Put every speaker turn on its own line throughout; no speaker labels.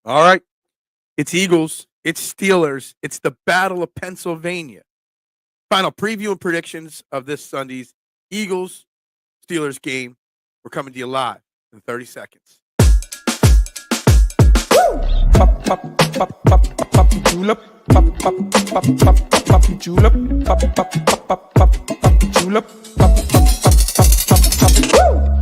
All right. It's Eagles. It's Steelers. It's the Battle of Pennsylvania. Final preview and predictions of this Sunday's Eagles Steelers game. We're coming to you live in 30 seconds.
Pop, pop, pop, pop, pop, julep. Pop, pop, pop, pop, pop, julep. Pop, pop, pop, pop, pop, julep. Pop, pop, pop, pop, pop, woo!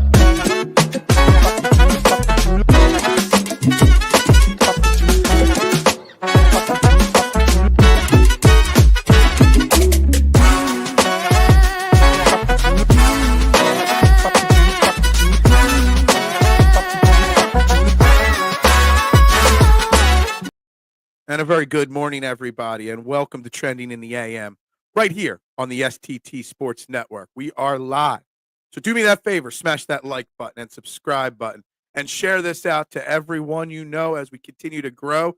And a very good morning, everybody, and welcome to Trending in the AM right here on the STT Sports Network. We are live. So do me that favor, smash that like button and subscribe button and share this out to everyone you know as we continue to grow.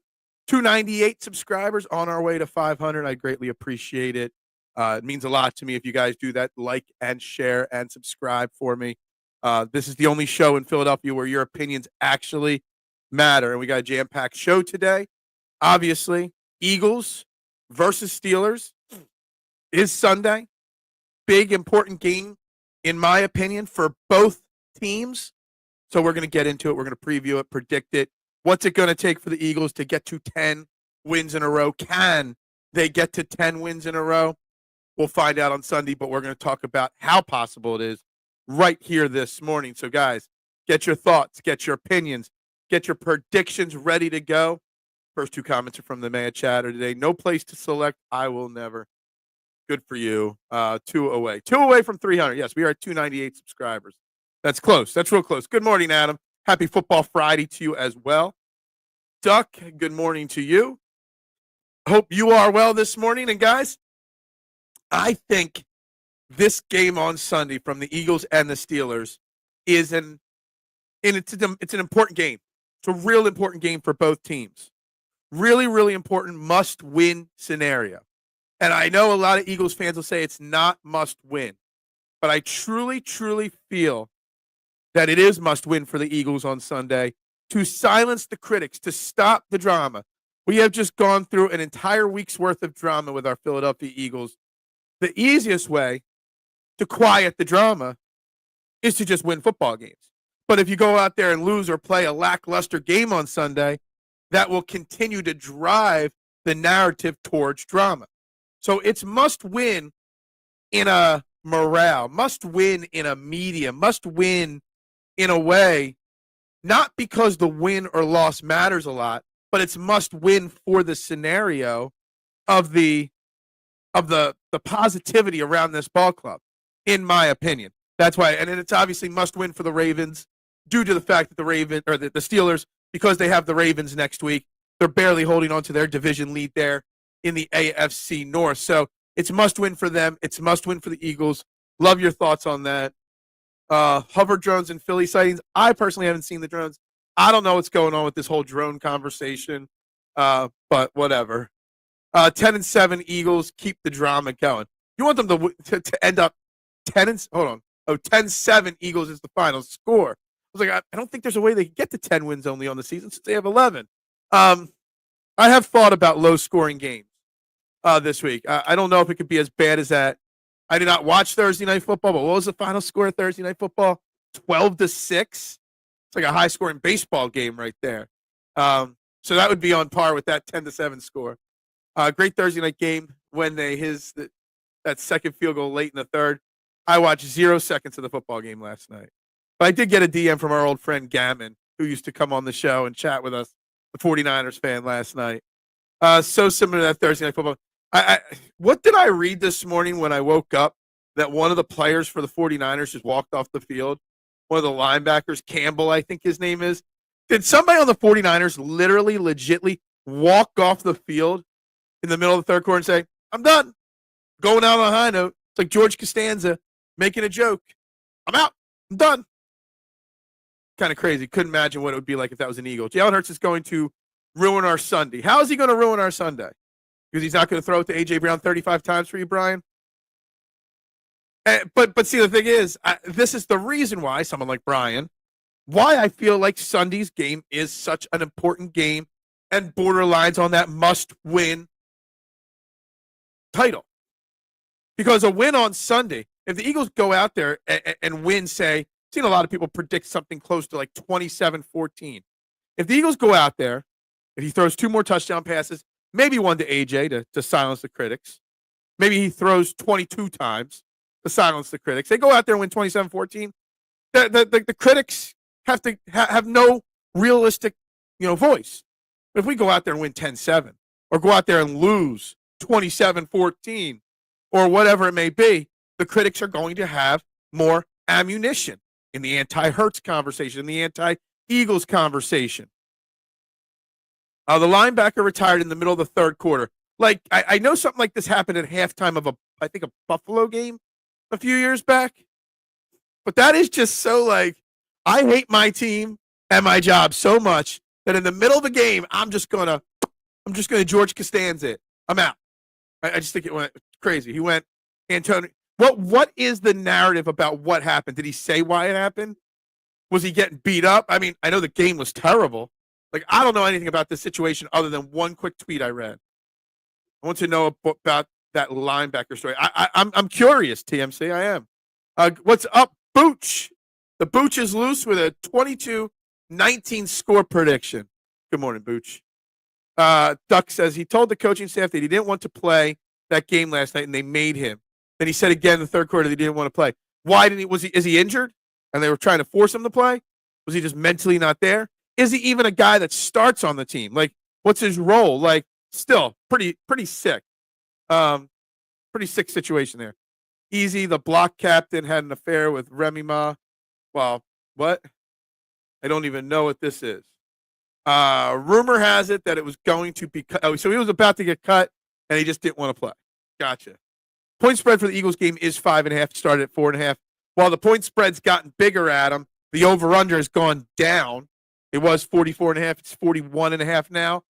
298 subscribers on our way to 500. I greatly appreciate it. It means a lot to me if you guys do that. Like and share and subscribe for me. This is the only show in Philadelphia where your opinions actually matter. And we got a jam-packed show today. Obviously, Eagles versus Steelers is Sunday. Big, important game, in my opinion, for both teams. So we're going to get into it. We're going to preview it, predict it. What's it going to take for the Eagles to get to 10 wins in a row? Can they get to 10 wins in a row? We'll find out on Sunday, but we're going to talk about how possible it is right here this morning. So, guys, get your thoughts, get your opinions, get your predictions ready to go. First two comments are from the Maya chatter today. No place to select. I will never. Good for you. Two away from 300. Yes, we are at 298 subscribers. That's close. That's real close. Good morning, Adam. Happy Football Friday to you as well. Duck, good morning to you. Hope you are well this morning. And guys, I think this game on Sunday from the Eagles and the Steelers is it's an important game. It's a real important game for both teams. Really, really important must-win scenario. And I know a lot of Eagles fans will say it's not must-win, but I truly, truly feel that it is must-win for the Eagles on Sunday to silence the critics, to stop the drama. We have just gone through an entire week's worth of drama with our Philadelphia Eagles. The easiest way to quiet the drama is to just win football games. But if you go out there and lose or play a lackluster game on Sunday, that will continue to drive the narrative towards drama. So it's must win in a morale, must win in a media, must win in a way, not because the win or loss matters a lot, but it's must win for the scenario of the positivity around this ball club, in my opinion. That's why, and it's obviously must win for the Ravens due to the fact that the Steelers, because they have the Ravens next week, they're barely holding on to their division lead there in the AFC North. So it's must win for them. It's must win for the Eagles. Love your thoughts on that. Hover drones and Philly sightings. I personally haven't seen the drones. I don't know what's going on with this whole drone conversation, but whatever. 10-7 Eagles, keep the drama going. You want them to end up 10-7 Eagles is the final score. I was like, I don't think there's a way they can get to 10 wins only on the season since they have 11. I have thought about low-scoring games this week. I don't know if it could be as bad as that. I did not watch Thursday Night Football, but what was the final score of Thursday Night Football? 12-6. It's like a high-scoring baseball game right there. So that would be on par with that 10-7 score. Great Thursday night game when that second field goal late in the third. I watched 0 seconds of the football game last night. But I did get a DM from our old friend Gammon, who used to come on the show and chat with us, the 49ers fan last night. So similar to that Thursday Night Football. What did I read this morning when I woke up that one of the players for the 49ers just walked off the field? One of the linebackers, Campbell, I think his name is. Did somebody on the 49ers literally, legitly walk off the field in the middle of the third quarter and say, I'm done. Going out on a high note. It's like George Costanza making a joke. I'm out. I'm done. Kind of crazy. Couldn't imagine what it would be like if that was an Eagle. Jalen Hurts is going to ruin our Sunday. How is he going to ruin our Sunday? Because he's not going to throw it to A.J. Brown 35 times for you, Brian? But see, the thing is, this is the reason why someone like Brian, why I feel like Sunday's game is such an important game and borderlines on that must-win title. Because a win on Sunday, if the Eagles go out there and win, say, I've seen a lot of people predict something close to like 27-14. If the Eagles go out there, if he throws 2 more touchdown passes, maybe one to AJ to silence the critics, maybe he throws 22 times to silence the critics. They go out there and win 27-14. The critics have to have no realistic, voice. If we go out there and win 10-7 or go out there and lose 27-14 or whatever it may be, the critics are going to have more ammunition in the anti-Hurts conversation, in the anti-Eagles conversation. The linebacker retired in the middle of the third quarter. Like, I know something like this happened at halftime of I think a Buffalo game a few years back. But that is just so like, I hate my team and my job so much that in the middle of the game, I'm just gonna George Costanza it. I'm out. I just think it went crazy. He went Antonio. What is the narrative about what happened? Did he say why it happened? Was he getting beat up? I mean, I know the game was terrible. Like, I don't know anything about this situation other than one quick tweet I read. I want to know about that linebacker story. I'm curious, TMC. I am. What's up, Booch? The Booch is loose with a 22-19 score prediction. Good morning, Booch. Duck says he told the coaching staff that he didn't want to play that game last night, and they made him. Then he said again in the third quarter that he didn't want to play. Why didn't he? Is he injured? And they were trying to force him to play? Was he just mentally not there? Is he even a guy that starts on the team? Like, what's his role? Like, still pretty sick. Pretty sick situation there. Easy, the block captain had an affair with Remy Ma. Well, what? I don't even know what this is. Rumor has it that it was going to be cut. Oh, so he was about to get cut, and he just didn't want to play. Gotcha. Point spread for the Eagles game is 5.5. Started at 4.5. While the point spread's gotten bigger at him, the over-under has gone down. It was 44.5. It's 41.5 now.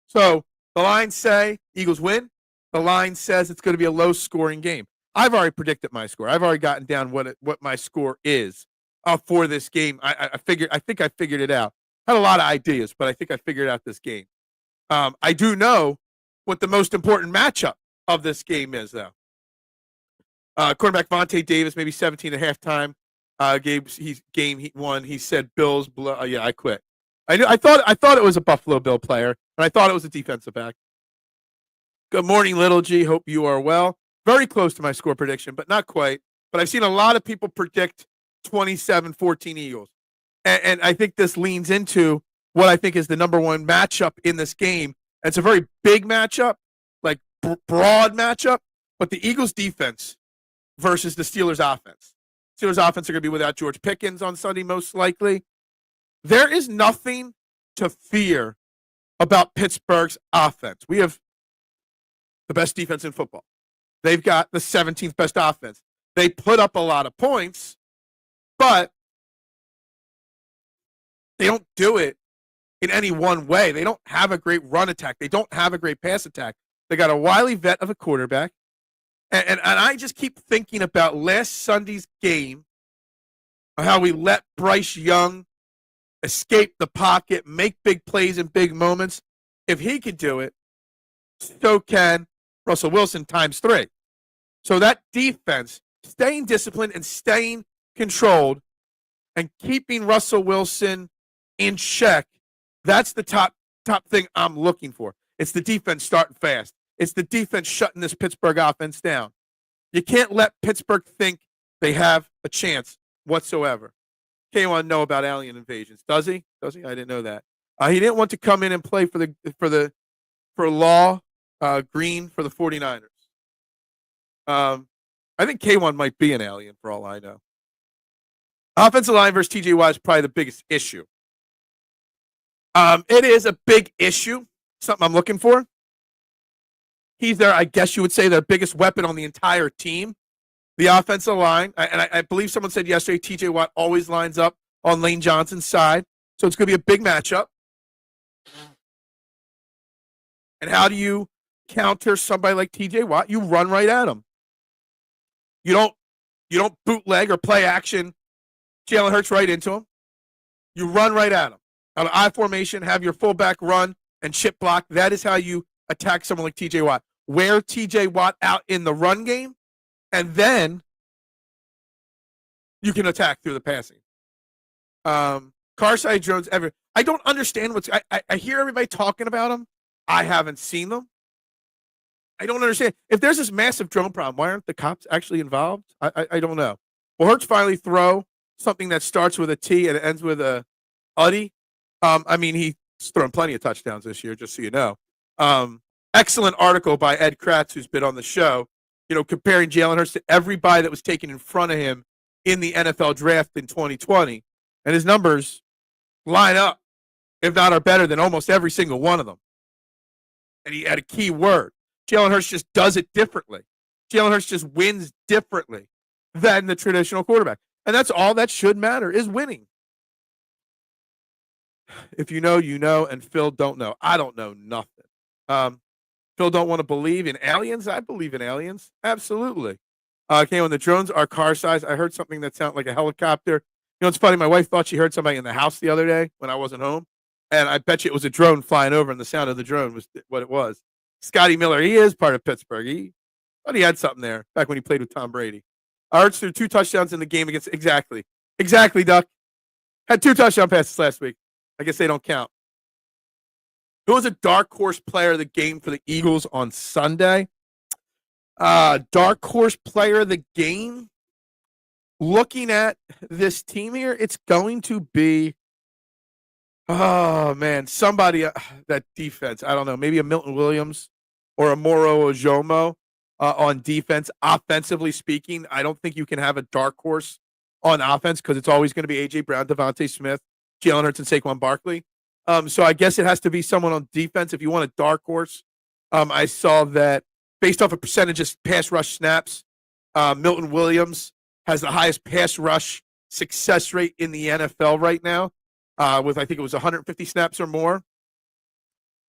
So the lines say Eagles win. The line says it's going to be a low-scoring game. I've already predicted my score. I've already gotten down what my score is for this game. I think I figured it out. Had a lot of ideas, but I think I figured out this game. I do know what the most important matchup of this game is, though. Quarterback Vontae Davis, maybe 17 at halftime. Game one. He said Bills. Yeah, I quit. I thought it was a Buffalo Bill player, and I thought it was a defensive back. Good morning, Little G. Hope you are well. Very close to my score prediction, but not quite. But I've seen a lot of people predict 27-14 Eagles. And I think this leans into what I think is the number one matchup in this game. It's a very big matchup, like broad matchup, but the Eagles defense versus the Steelers offense. Steelers offense are going to be without George Pickens on Sunday, most likely. There is nothing to fear about Pittsburgh's offense. We have the best defense in football. They've got the 17th best offense. They put up a lot of points, but they don't do it in any one way. They don't have a great run attack. They don't have a great pass attack. They got a wily vet of a quarterback. And I just keep thinking about last Sunday's game, how we let Bryce Young escape the pocket, make big plays in big moments. If he could do it, so can Russell Wilson times 3. So that defense, staying disciplined and staying controlled and keeping Russell Wilson in check, that's the top thing I'm looking for. It's the defense starting fast. It's the defense shutting this Pittsburgh offense down. You can't let Pittsburgh think they have a chance whatsoever. Can't want to know about alien invasions, does he? I didn't know that. He didn't want to come in and play for Law Green for the 49ers. I think K1 might be an alien for all I know. Offensive line versus TJ Watt is probably the biggest issue. It is a big issue, something I'm looking for. He's their, I guess you would say, their biggest weapon on the entire team, the offensive line. I believe someone said yesterday TJ Watt always lines up on Lane Johnson's side. So it's going to be a big matchup. And how do you counter somebody like TJ Watt? You run right at him. You don't bootleg or play action Jalen Hurts right into him. You run right at him. Out of I formation, have your fullback run and chip block. That is how you attack someone like TJ Watt. Wear TJ Watt out in the run game, and then you can attack through the passing. Carside drones ever. I don't understand what's. I hear everybody talking about them. I haven't seen them. I don't understand. If there's this massive drone problem, why aren't the cops actually involved? I don't know. Will Hurts finally throw something that starts with a T and ends with a Uddy? I mean, he's thrown plenty of touchdowns this year, just so you know. Excellent article by Ed Kratz, who's been on the show, comparing Jalen Hurts to everybody that was taken in front of him in the NFL draft in 2020. And his numbers line up, if not are better than almost every single one of them. And he had a key word. Jalen Hurts just does it differently. Jalen Hurts just wins differently than the traditional quarterback. And that's all that should matter, is winning. If you know, you know, and Phil don't know. I don't know nothing. Phil don't want to believe in aliens. I believe in aliens. Absolutely. Okay, when the drones are car size, I heard something that sounded like a helicopter. It's funny. My wife thought she heard somebody in the house the other day when I wasn't home. And I bet you it was a drone flying over, and the sound of the drone was what it was. Scotty Miller, he is part of Pittsburgh. He thought he had something there back when he played with Tom Brady. Hurts threw 2 touchdowns in the game against exactly, Duck. Had 2 touchdown passes last week. I guess they don't count. Who was a dark horse player of the game for the Eagles on Sunday? Dark horse player of the game? Looking at this team here, it's going to be, oh, man, somebody, that defense. I don't know, maybe a Milton Williams or a Moro Ojomo on defense. Offensively speaking, I don't think you can have a dark horse on offense because it's always going to be A.J. Brown, Devontae Smith, Jalen Hurts, and Saquon Barkley. So I guess it has to be someone on defense. If you want a dark horse, I saw that based off a percentage of pass rush snaps, Milton Williams has the highest pass rush success rate in the NFL right now, with I think it was 150 snaps or more.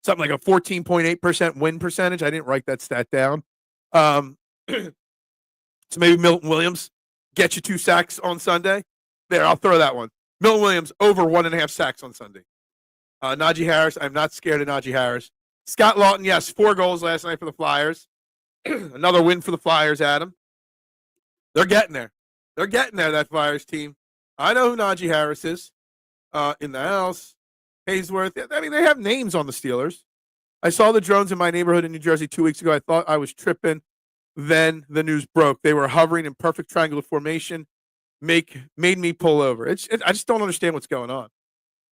Something like a 14.8% win percentage. I didn't write that stat down. So maybe Milton Williams get you 2 sacks on Sunday. There, I'll throw that one. Milton Williams over 1.5 sacks on Sunday. Najee Harris, I'm not scared of Najee Harris. Scott Lawton, yes, 4 goals last night for the Flyers. Another win for the Flyers, Adam. They're getting there. They're getting there, that Flyers team. I know who Najee Harris is in the house. Haysworth. I mean, they have names on the Steelers. I saw the drones in my neighborhood in New Jersey 2 weeks ago. I thought I was tripping. Then the news broke. They were hovering in perfect triangular formation. Made me pull over. I just don't understand what's going on.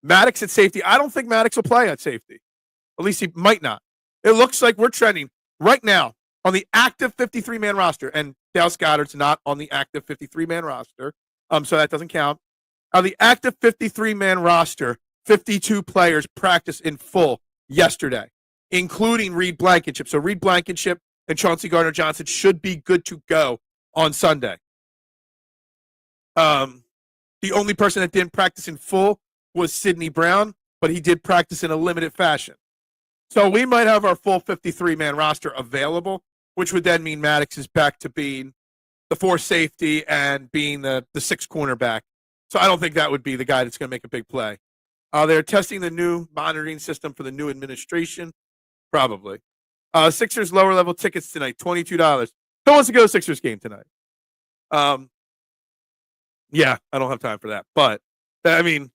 Maddox at safety. I don't think Maddox will play at safety. At least he might not. It looks like we're trending right now on the active 53-man roster. And Dallas Goedert's not on the active 53-man roster. So that doesn't count. On the active 53-man roster, 52 players practiced in full yesterday, including Reed Blankenship. So Reed Blankenship and Chauncey Gardner-Johnson should be good to go on Sunday. The only person that didn't practice in full was Sidney Brown, but he did practice in a limited fashion. So we might have our full 53-man roster available, which would then mean Maddox is back to being the 4th safety and being the 6th cornerback. So I don't think that would be the guy that's going to make a big play. They're testing the new monitoring system for the new administration. Probably. Sixers lower level tickets tonight, $22. Who wants to go to Sixers game tonight? Yeah, I don't have time for that. But, I mean,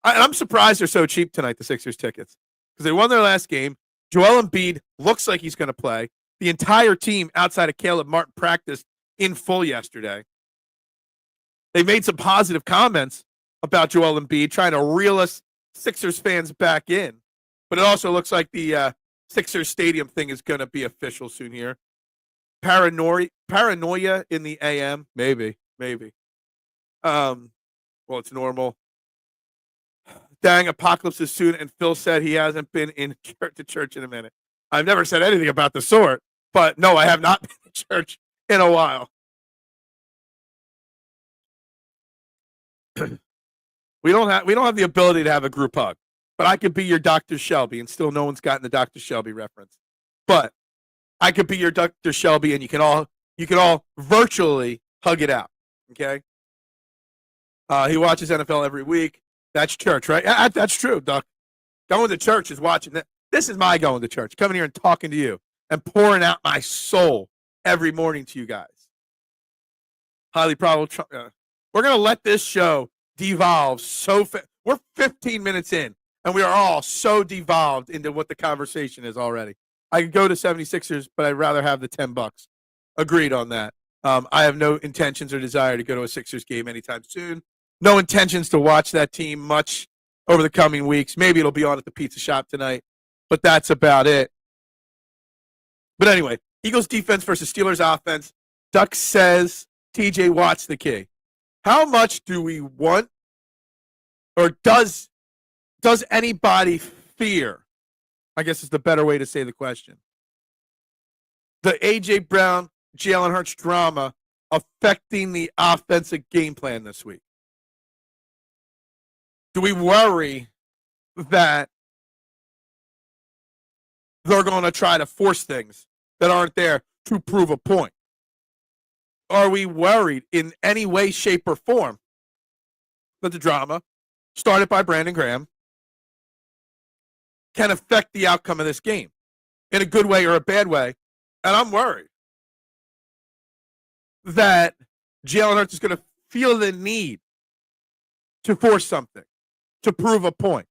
I'm surprised they're so cheap tonight, the Sixers tickets, because they won their last game. Joel Embiid looks like he's going to play. The entire team outside of Caleb Martin practiced in full yesterday. They made some positive comments about Joel Embiid, trying to reel us Sixers fans back in. But it also looks like the Sixers stadium thing is going to be official soon here. Paranoia in the AM? Maybe. Well, it's normal. Dang, apocalypse is soon, and Phil said he hasn't been in church in a minute. I've never said anything about the sort, but no, I have not been to church in a while. We don't have the ability to have a group hug, but I could be your Dr. Shelby, and still no one's gotten the Dr. Shelby reference. But I could be your Dr. Shelby, and you can all virtually hug it out. Okay. He watches NFL every week. That's church, right? That's true, Duck. Going to church is watching that. This is my going to church, coming here and talking to you and pouring out my soul every morning to you guys. Highly probable. We're going to let this show devolve so fast. We're 15 minutes in, and we are all so devolved into what the conversation is already. I could go to 76ers, but I'd rather have the $10. Agreed on that. I have no intentions or desire to go to a Sixers game anytime soon. No intentions to watch that team much over the coming weeks. Maybe it'll be on at the pizza shop tonight, but that's about it. But anyway, Eagles defense versus Steelers offense. Duck says TJ Watt's the key. How much do we want, or does anybody fear, I guess is the better way to say the question, the A.J. Brown, Jalen Hurts drama affecting the offensive game plan this week? Do we worry that they're going to try to force things that aren't there to prove a point? Are we worried in any way, shape, or form that the drama started by Brandon Graham can affect the outcome of this game in a good way or a bad way? And I'm worried that Jalen Hurts is going to feel the need to force something, to prove a point.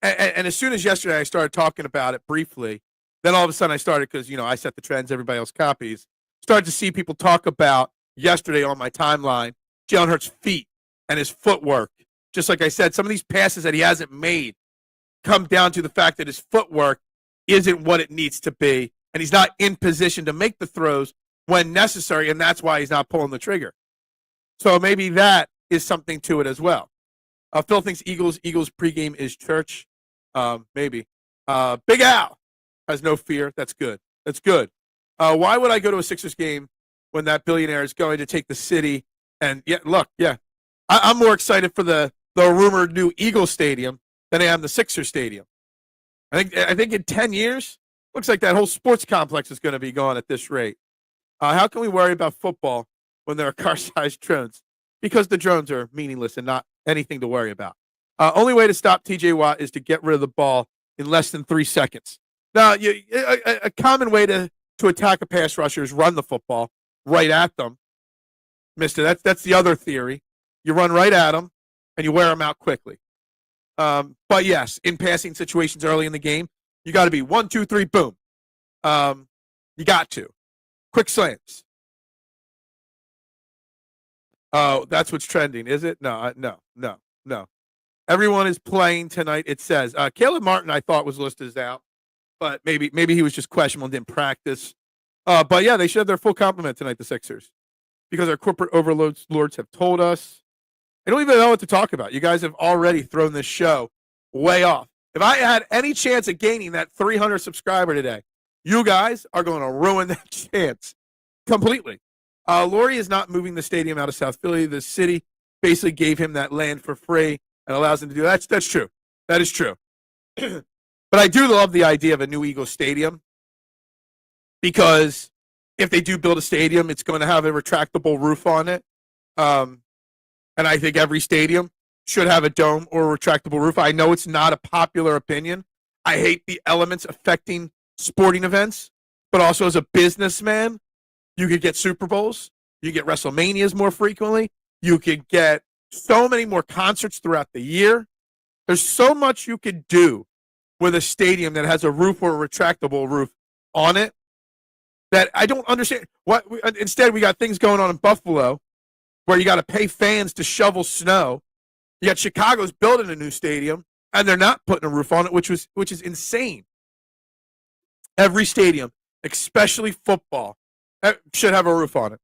And as soon as yesterday I started talking about it briefly, then all of a sudden I started, because, I set the trends, everybody else copies, started to see people talk about yesterday on my timeline, Jalen Hurts' feet and his footwork. Just like I said, some of these passes that he hasn't made come down to the fact that his footwork isn't what it needs to be, and he's not in position to make the throws when necessary, and that's why he's not pulling the trigger. So maybe that is something to it as well. Phil thinks Eagles pregame is church. Maybe. Big Al has no fear. That's good. That's good. Why would I go to a Sixers game when that billionaire is going to take the city? And I'm more excited for the rumored new Eagles stadium than I am the Sixers stadium. I think in 10 years, looks like that whole sports complex is going to be gone at this rate. How can we worry about football when there are car-sized drones? Because the drones are meaningless and not anything to worry about. Only way to stop TJ Watt is to get rid of the ball in less than 3 seconds. Now, a common way to attack a pass rusher is run the football right at them. Mister, that's the other theory. You run right at them, and you wear them out quickly. But yes, in passing situations early in the game, you got to be 1, 2, 3, boom. You got to. Quick slants. Oh, that's what's trending, is it? No. Everyone is playing tonight, it says. Caleb Martin, I thought, was listed as out, but maybe he was just questionable and didn't practice. But yeah, they should have their full complement tonight, the Sixers, because our corporate overlords have told us. I don't even know what to talk about. You guys have already thrown this show way off. If I had any chance of gaining that 300 subscriber today, you guys are going to ruin that chance completely. Laurie is not moving the stadium out of South Philly. The city basically gave him that land for free and allows him to do that. That's true. That is true. But I do love the idea of a new Eagles stadium, because if they do build a stadium, it's going to have a retractable roof on it. And I think every stadium should have a dome or a retractable roof. I know it's not a popular opinion. I hate the elements affecting sporting events, but also as a businessman, you could get Super Bowls. You get WrestleManias more frequently. You could get so many more concerts throughout the year. There's so much you could do with a stadium that has a roof or a retractable roof on it that I don't understand. Instead, we got things going on in Buffalo where you got to pay fans to shovel snow. You got Chicago's building a new stadium, and they're not putting a roof on it, which is insane. Every stadium, especially football, should have a roof on it.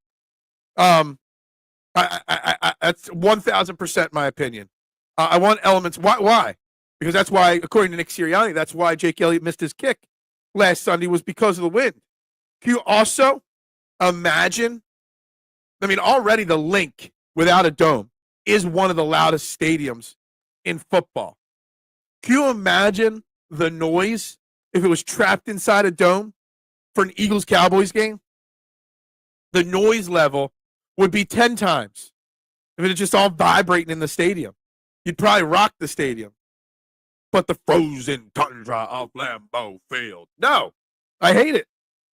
That's 1,000% my opinion. I want elements. Why? Because that's why, according to Nick Sirianni, that's why Jake Elliott missed his kick last Sunday, was because of the wind. Can you also imagine? I mean, already the Link without a dome is one of the loudest stadiums in football. Can you imagine the noise if it was trapped inside a dome for an Eagles-Cowboys game? The noise level would be 10 times if it was just all vibrating in the stadium. you'd probably rock the stadium. But the frozen tundra of Lambeau Field, no, I hate it.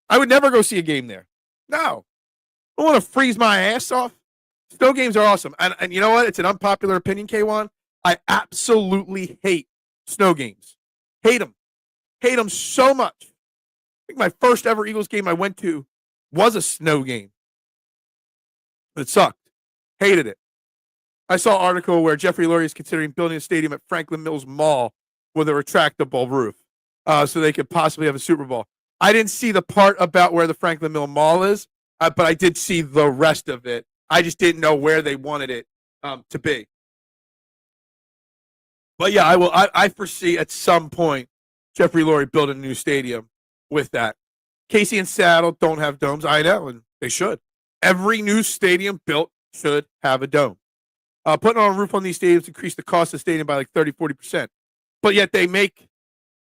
I would never go see a game there. No, I want to freeze my ass off. Snow games are awesome. And you know what? It's an unpopular opinion, K1. I absolutely hate snow games. Hate them. Hate them so much. I think my first ever Eagles game I went to was a snow game. It sucked. Hated it. I saw an article where Jeffrey Lurie is considering building a stadium at Franklin Mills Mall with a retractable roof so they could possibly have a Super Bowl. I didn't see the part about where the Franklin Mill Mall is, but I did see the rest of it. I just didn't know where they wanted it to be. But yeah, I foresee at some point Jeffrey Lurie building a new stadium with that. Casey and Seattle don't have domes. I know, and they should. Every new stadium built should have a dome. Putting on a roof on these stadiums increased the cost of the stadium by like 30, 40%. But yet they make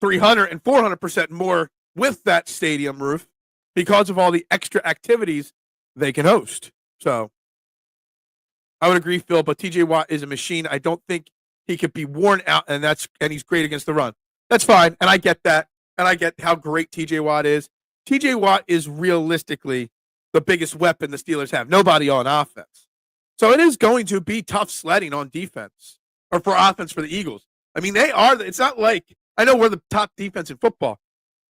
300 and 400% more with that stadium roof because of all the extra activities they can host. So I would agree, Phil, but TJ Watt is a machine. I don't think he could be worn out, and he's great against the run. That's fine, and I get that, and I get how great TJ Watt is. TJ Watt is realistically the biggest weapon the Steelers have. Nobody on offense. So it is going to be tough sledding on defense, or for offense for the Eagles. I mean, they are. It's not like, I know we're the top defense in football.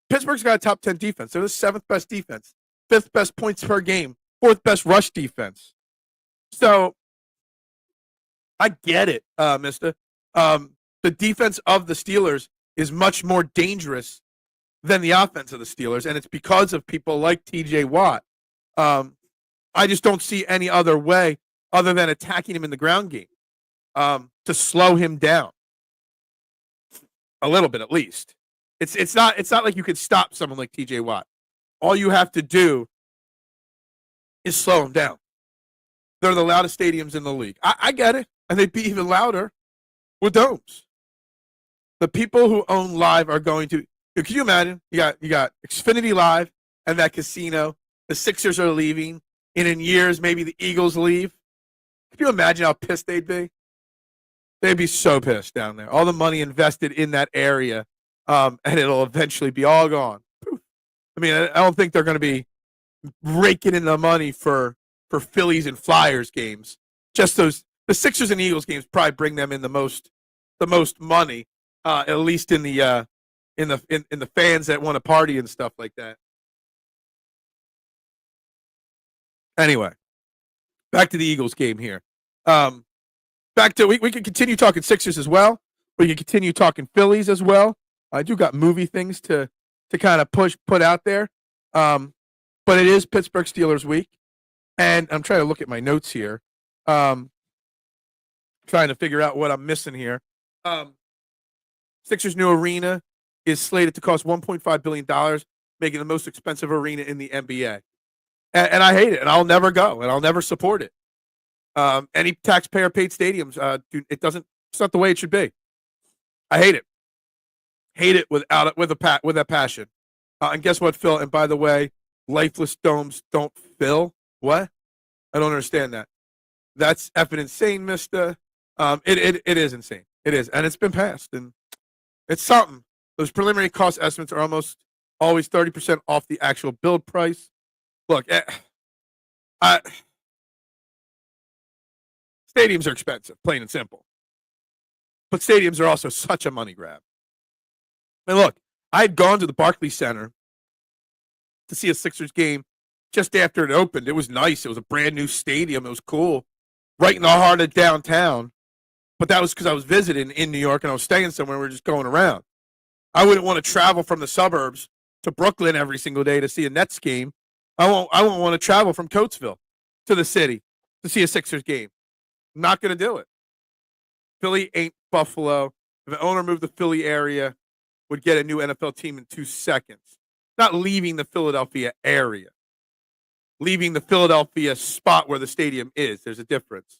Pittsburgh's got a top 10 defense. They're the 7th best defense, 5th best points per game, 4th best rush defense. So I get it, mister. The defense of the Steelers is much more dangerous than the offense of the Steelers, and it's because of people like TJ Watt. I just don't see any other way other than attacking him in the ground game to slow him down a little bit, at least. It's not like you could stop someone like TJ Watt. All you have to do is slow him down. They're the loudest stadiums in the league. I get it, and they'd be even louder with domes. The people who own Live are going to. Can you imagine? You got Xfinity Live and that casino. The Sixers are leaving, and in years maybe the Eagles leave. Could you imagine how pissed they'd be? They'd be so pissed down there. All the money invested in that area, and it'll eventually be all gone. I mean, I don't think they're going to be raking in the money for Phillies and Flyers games. Just the Sixers and Eagles games probably bring them in the most money, at least in the fans that want to party and stuff like that. Anyway, back to the Eagles game here. We can continue talking Sixers as well. We can continue talking Phillies as well. I do got movie things to kind of put out there. But it is Pittsburgh Steelers week. And I'm trying to look at my notes here. Trying to figure out what I'm missing here. Sixers' new arena is slated to cost $1.5 billion, making the most expensive arena in the NBA. And I hate it, and I'll never go, and I'll never support it. Any taxpayer-paid stadiums, it's not the way it should be. I hate it. Hate it with a passion. And guess what, Phil? And by the way, lifeless domes don't fill. What? I don't understand that. That's effing insane, mister. It is insane. It is, and it's been passed, and it's something. Those preliminary cost estimates are almost always 30% off the actual build price. Look, stadiums are expensive, plain and simple. But stadiums are also such a money grab. And look, I had gone to the Barclays Center to see a Sixers game just after it opened. It was nice. It was a brand new stadium. It was cool. Right in the heart of downtown. But that was because I was visiting in New York and I was staying somewhere. We were just going around. I wouldn't want to travel from the suburbs to Brooklyn every single day to see a Nets game. I won't want to travel from Coatesville to the city to see a Sixers game. I'm not going to do it. Philly ain't Buffalo. If an owner moved the Philly area, would get a new NFL team in 2 seconds. Not leaving the Philadelphia area. Leaving the Philadelphia spot where the stadium is. There's a difference.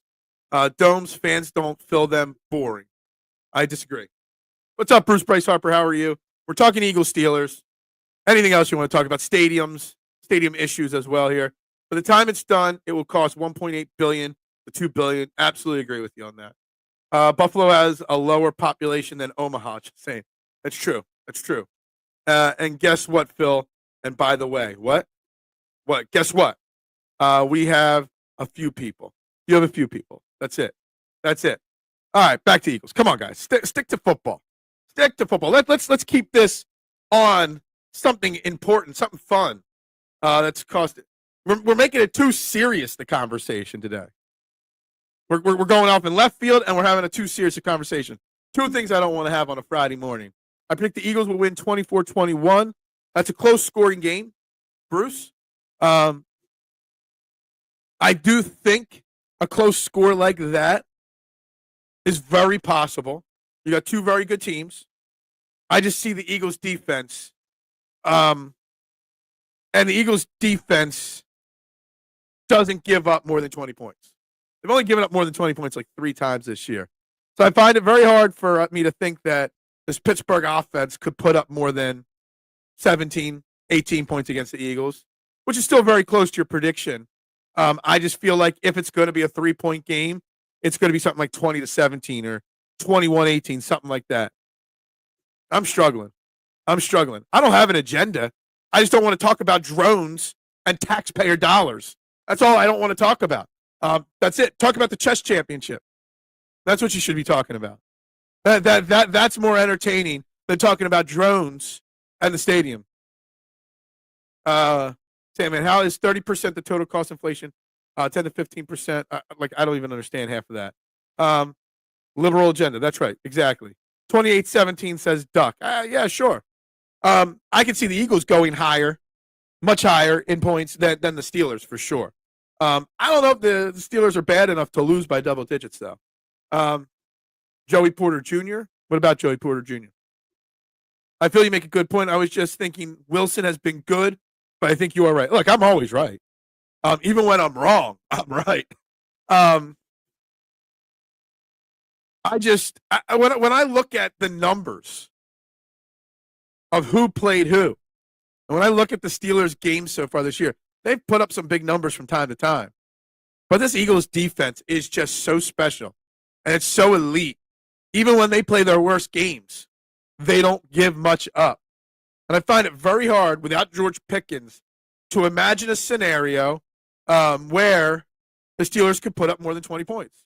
Domes, fans don't fill them. Boring. I disagree. What's up, Bruce Bryce Harper? How are you? We're talking Eagles, Steelers. Anything else you want to talk about? Stadiums, stadium issues as well here. By the time it's done, it will cost $1.8 billion to $2 billion. Absolutely agree with you on that. Buffalo has a lower population than Omaha. Just saying. That's true. That's true. And guess what, Phil? And by the way, what? What? Guess what? We have a few people. You have a few people. That's it. That's it. All right, back to Eagles. Come on, guys. Stick to football. Stick to football. Let's keep this on something important, something fun. That's caused it. We're making it too serious, the conversation today. We're going off in left field, and we're having a too serious a conversation. Two things I don't want to have on a Friday morning. I predict the Eagles will win 24-21. That's a close scoring game, Bruce. I do think a close score like that is very possible. You got two very good teams. I just see the Eagles defense. And the Eagles defense doesn't give up more than 20 points. They've only given up more than 20 points like 3 times this year. So I find it very hard for me to think that this Pittsburgh offense could put up more than 17, 18 points against the Eagles, which is still very close to your prediction. I just feel like if it's going to be a 3-point game, it's going to be something like 20-17 or 21-18, something like that. I'm struggling. I don't have an agenda. I just don't want to talk about drones and taxpayer dollars. That's all I don't want to talk about. That's it. Talk about the chess championship. That's what you should be talking about. That's more entertaining than talking about drones and the stadium. Sam, man, how is 30% the total cost inflation? 10 to 15%. I don't even understand half of that. Liberal agenda. That's right. Exactly. 28-17 says duck. Yeah, sure. I can see the Eagles going higher, much higher in points than the Steelers for sure. I don't know if the Steelers are bad enough to lose by double digits, though. Joey Porter Jr. What about Joey Porter Jr.? I feel you make a good point. I was just thinking Wilson has been good, but I think you are right. Look, I'm always right. Even when I'm wrong, I'm right. When I look at the numbers of who played who, and when I look at the Steelers' games so far this year, they've put up some big numbers from time to time. But this Eagles defense is just so special, and it's so elite. Even when they play their worst games, they don't give much up. And I find it very hard without George Pickens to imagine a scenario where the Steelers could put up more than 20 points.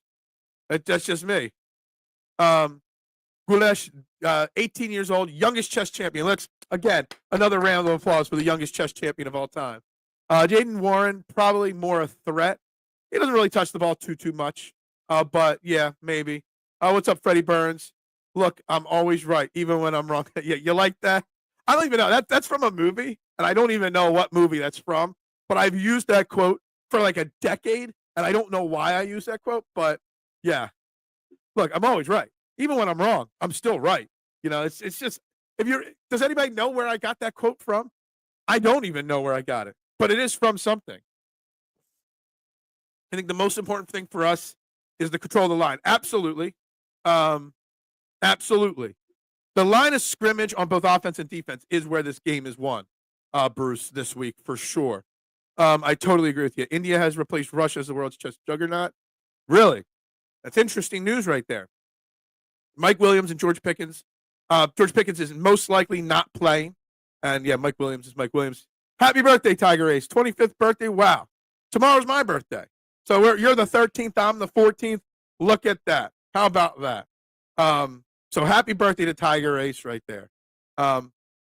That's just me. Gulesh, 18 years old, youngest chess champion. Let's, again, another round of applause for the youngest chess champion of all time. Jaden Warren, probably more a threat. He doesn't really touch the ball too much. But, yeah, maybe. What's up, Freddie Burns? Look, I'm always right, even when I'm wrong. Yeah, you like that? I don't even know. That's from a movie, and I don't even know what movie that's from. But I've used that quote for like a decade, and I don't know why I use that quote. But, yeah. Look, I'm always right. Even when I'm wrong, I'm still right. You know, it's just, does anybody know where I got that quote from? I don't even know where I got it, but it is from something. I think the most important thing for us is the control of the line. Absolutely. Absolutely. The line of scrimmage on both offense and defense is where this game is won, Bruce, this week for sure. I totally agree with you. India has replaced Russia as the world's chess juggernaut. Really? That's interesting news right there. Mike Williams and George Pickens. George Pickens is most likely not playing. And, yeah, Mike Williams is Mike Williams. Happy birthday, Tiger Ace. 25th birthday. Wow. Tomorrow's my birthday. So you're the 13th. I'm the 14th. Look at that. How about that? So happy birthday to Tiger Ace right there.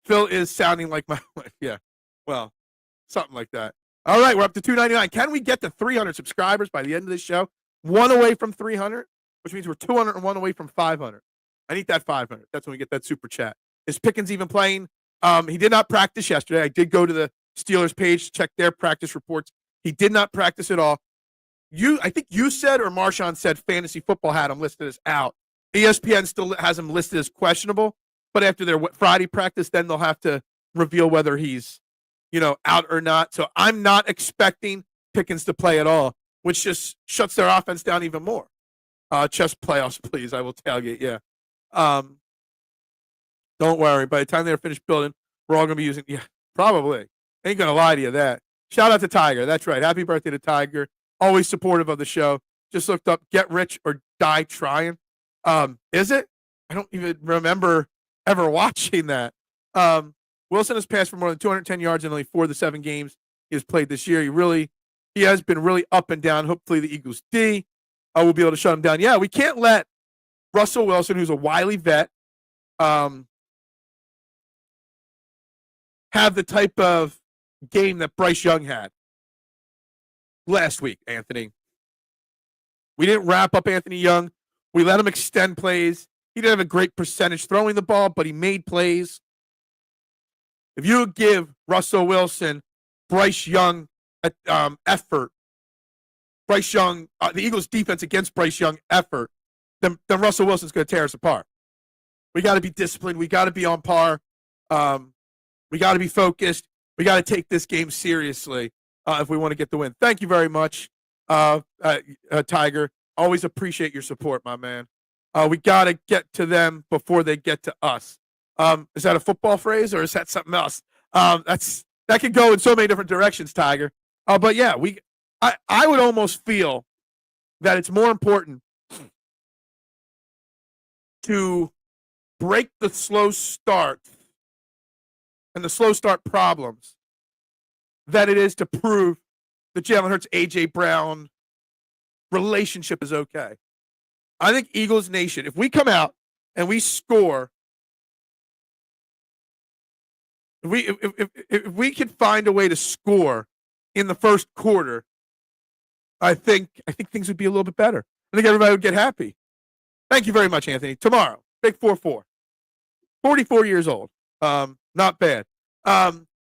Phil is sounding like my wife. Yeah. Well, something like that. All right, we're up to 299. Can we get to 300 subscribers by the end of this show? One away from 300, which means we're 201 away from 500. I need that 500. That's when we get that super chat. Is Pickens even playing? He did not practice yesterday. I did go to the Steelers page to check their practice reports. He did not practice at all. I think you said, or Marshawn said, Fantasy Football had him listed as out. ESPN still has him listed as questionable, but after their Friday practice, then they'll have to reveal whether he's, out or not. So I'm not expecting Pickens to play at all, which just shuts their offense down even more. Chess playoffs, please. I will tailgate. Yeah. Don't worry. By the time they're finished building, we're all going to be using. Yeah, probably. Ain't going to lie to you that. Shout out to Tiger. That's right. Happy birthday to Tiger. Always supportive of the show. Just looked up Get Rich or Die Trying. Is it? I don't even remember ever watching that. Wilson has passed for more than 210 yards in only 4 of the 7 games he has played this year. He has been really up and down. Hopefully the Eagles D will be able to shut him down. Yeah, we can't let Russell Wilson, who's a wily vet, have the type of game that Bryce Young had last week, Anthony. We didn't wrap up Anthony Young. We let him extend plays. He didn't have a great percentage throwing the ball, but he made plays. If you give Russell Wilson, Bryce Young effort, Bryce Young, the Eagles defense against Bryce Young effort, then Russell Wilson's going to tear us apart. We got to be disciplined. We got to be on par. We got to be focused. We got to take this game seriously if we want to get the win. Thank you very much, Tiger. Always appreciate your support, my man. We got to get to them before they get to us. Is that a football phrase or is that something else? That could go in so many different directions, Tiger. But yeah, I would almost feel that it's more important to break the slow start and the slow start problems than it is to prove the Jalen Hurts, A.J. Brown relationship is okay. I think Eagles Nation, if we come out and we score, if we can find a way to score in the first quarter, I think things would be a little bit better. I think everybody would get happy. Thank you very much, Anthony. Tomorrow, big 4-4. 44 years old. Not bad.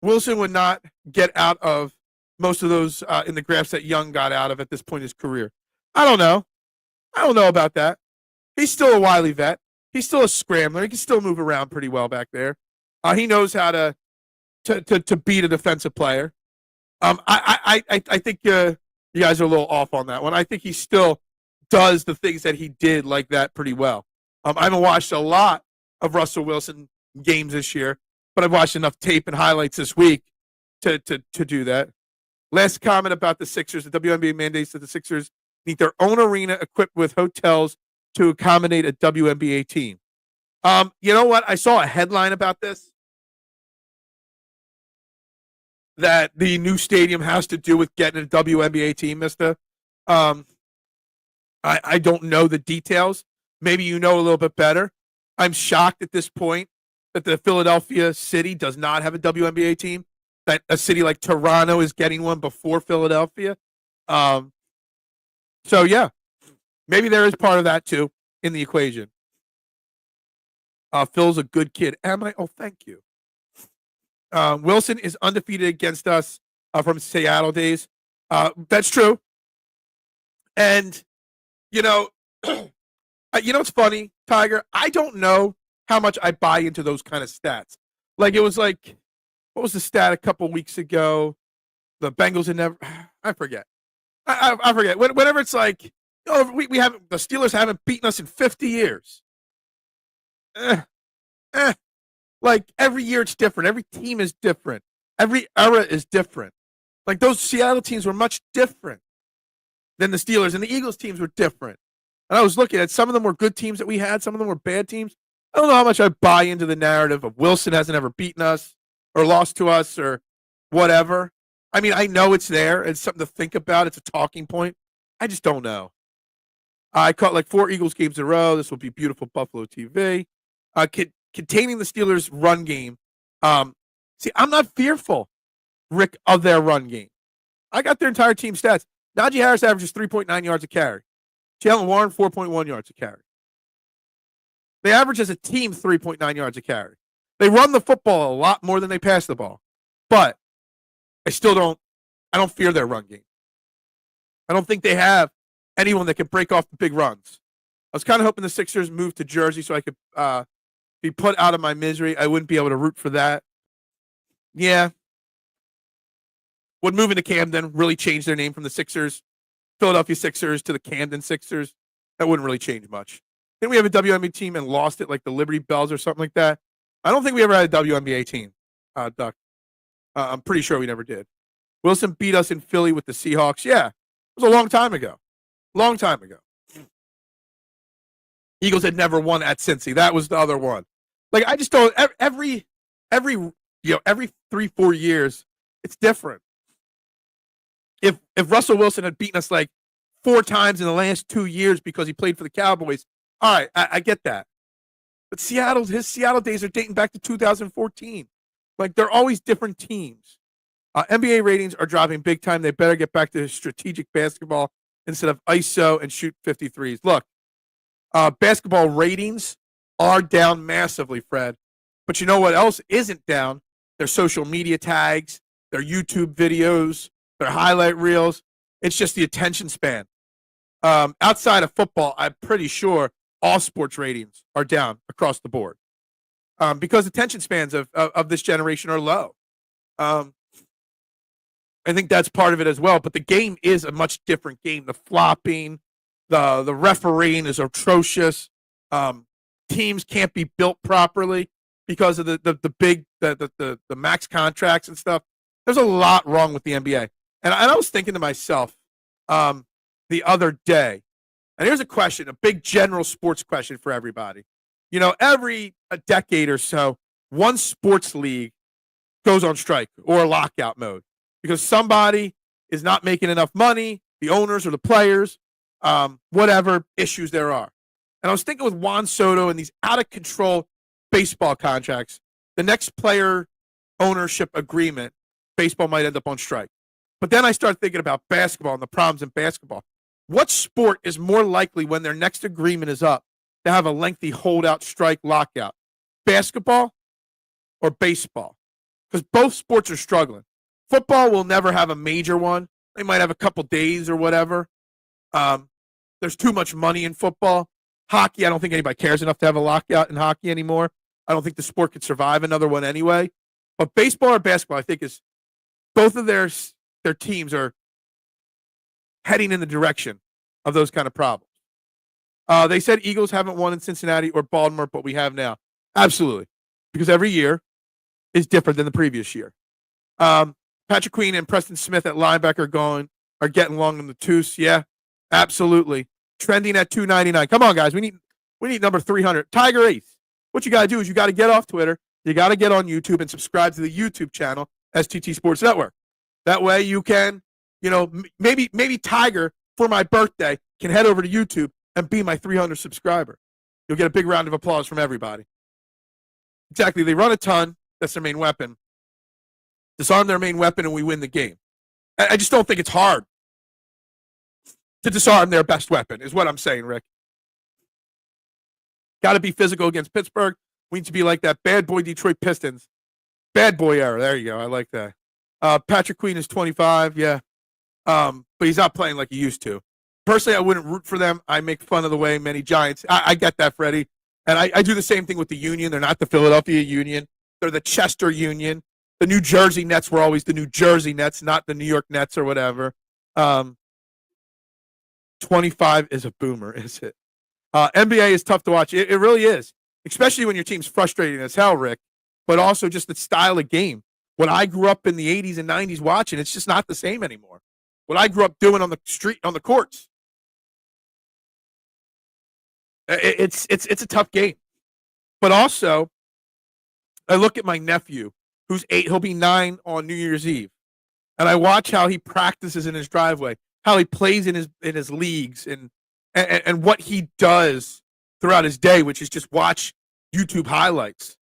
Wilson would not get out of most of those in the graphs that Young got out of at this point in his career. I don't know about that. He's still a wily vet. He's still a scrambler. He can still move around pretty well back there. He knows how to beat a defensive player. I think you guys are a little off on that one. I think he still does the things that he did like that pretty well. I haven't watched a lot of Russell Wilson games this year, but I've watched enough tape and highlights this week to do that. Last comment about the Sixers. The WNBA mandates that the Sixers need their own arena equipped with hotels to accommodate a WNBA team. You know what? I saw a headline about this, that the new stadium has to do with getting a WNBA team, mister. I don't know the details. Maybe you know a little bit better. I'm shocked at this point that the Philadelphia city does not have a WNBA team, that a city like Toronto is getting one before Philadelphia. So, yeah, maybe there is part of that, too, in the equation. Phil's a good kid. Am I? Oh, thank you. Wilson is undefeated against us from Seattle days. That's true. And, it's funny, Tiger. I don't know how much I buy into those kind of stats. Like, it was like, what was the stat a couple weeks ago? The Bengals had never, I forget. I forget. Whenever it's like, we haven't, the Steelers haven't beaten us in 50 years. Like, every year it's different. Every team is different. Every era is different. Like, those Seattle teams were much different than the Steelers, and the Eagles teams were different. And I was looking at, some of them were good teams that we had. Some of them were bad teams. I don't know how much I buy into the narrative of Wilson hasn't ever beaten us or lost to us or whatever. I mean, I know it's there. It's something to think about. It's a talking point. I just don't know. I caught like 4 Eagles games in a row. This will be beautiful Buffalo TV. Containing the Steelers' run game. See, I'm not fearful, Rick, of their run game. I got their entire team stats. Najee Harris averages 3.9 yards a carry. Jalen Warren, 4.1 yards a carry. They average as a team 3.9 yards a carry. They run the football a lot more than they pass the ball. But I don't fear their run game. I don't think they have anyone that can break off the big runs. I was kind of hoping the Sixers moved to Jersey so I could be put out of my misery. I wouldn't be able to root for that. Yeah. Would moving to Camden really change their name from the Philadelphia Sixers to the Camden Sixers? That wouldn't really change much. Didn't we have a WNBA team and lost it like the Liberty Bells or something like that? I don't think we ever had a WNBA team, Duck. I'm pretty sure we never did. Wilson beat us in Philly with the Seahawks. Yeah, it was a long time ago. Long time ago. Eagles had never won at Cincy. That was the other one. Like I just don't every 3-4 years it's different. If Russell Wilson had beaten us like 4 times in the last 2 years because he played for the Cowboys, all right, I get that. But his Seattle days are dating back to 2014. Like they're always different teams. NBA ratings are dropping big time. They better get back to strategic basketball instead of ISO and shoot 53s. Look, basketball ratings are down massively, Fred. But you know what else isn't down? Their social media tags, their YouTube videos, their highlight reels. It's just the attention span. Outside of football, I'm pretty sure all sports ratings are down across the board because attention spans of this generation are low. I think that's part of it as well. But the game is a much different game. The flopping, the refereeing is atrocious. Teams can't be built properly because of the big the max contracts and stuff. There's a lot wrong with the NBA. And I was thinking to myself the other day, and here's a question, a big general sports question for everybody. You know, every a decade or so, one sports league goes on strike or lockout mode because somebody is not making enough money, the owners or the players, whatever issues there are. And I was thinking with Juan Soto and these out-of-control baseball contracts, the next player ownership agreement, baseball might end up on strike. But then I start thinking about basketball and the problems in basketball. What sport is more likely when their next agreement is up to have a lengthy holdout, strike, lockout? Basketball or baseball? Because both sports are struggling. Football will never have a major one. They might have a couple days or whatever. There's too much money in football. Hockey, I don't think anybody cares enough to have a lockout in hockey anymore. I don't think the sport could survive another one anyway. But baseball or basketball, I think is both of their teams are heading in the direction of those kind of problems. They said Eagles haven't won in Cincinnati or Baltimore, but we have now. Absolutely. Because every year is different than the previous year. Patrick Queen and Preston Smith at linebacker are getting long in the tooth. Yeah, absolutely. Trending at 299. Come on, guys. We need number 300. Tiger Eighth. What you got to do is you got to get off Twitter. You got to get on YouTube and subscribe to the YouTube channel, STT Sports Network. That way you can, maybe Tiger, for my birthday, can head over to YouTube and be my 300 subscriber. You'll get a big round of applause from everybody. Exactly. They run a ton. That's their main weapon. Disarm their main weapon and we win the game. I just don't think it's hard to disarm their best weapon, is what I'm saying, Rick. Got to be physical against Pittsburgh. We need to be like that bad boy Detroit Pistons. Bad boy era. There you go. I like that. Patrick Queen is 25, yeah. But he's not playing like he used to. Personally, I wouldn't root for them. I make fun of the way many Giants. I get that, Freddie. And I do the same thing with the Union. They're not the Philadelphia Union. They're the Chester Union. The New Jersey Nets were always the New Jersey Nets, not the New York Nets or whatever. 25 is a boomer, is it? NBA is tough to watch. It really is, especially when your team's frustrating as hell, Rick, but also just the style of game. What I grew up in the 80s and 90s watching, it's just not the same anymore. What I grew up doing on the street, on the courts. It's a tough game. But also, I look at my nephew, who's 8, he'll be 9 on New Year's Eve. And I watch how he practices in his driveway, how he plays in his leagues and what he does throughout his day, which is just watch YouTube highlights.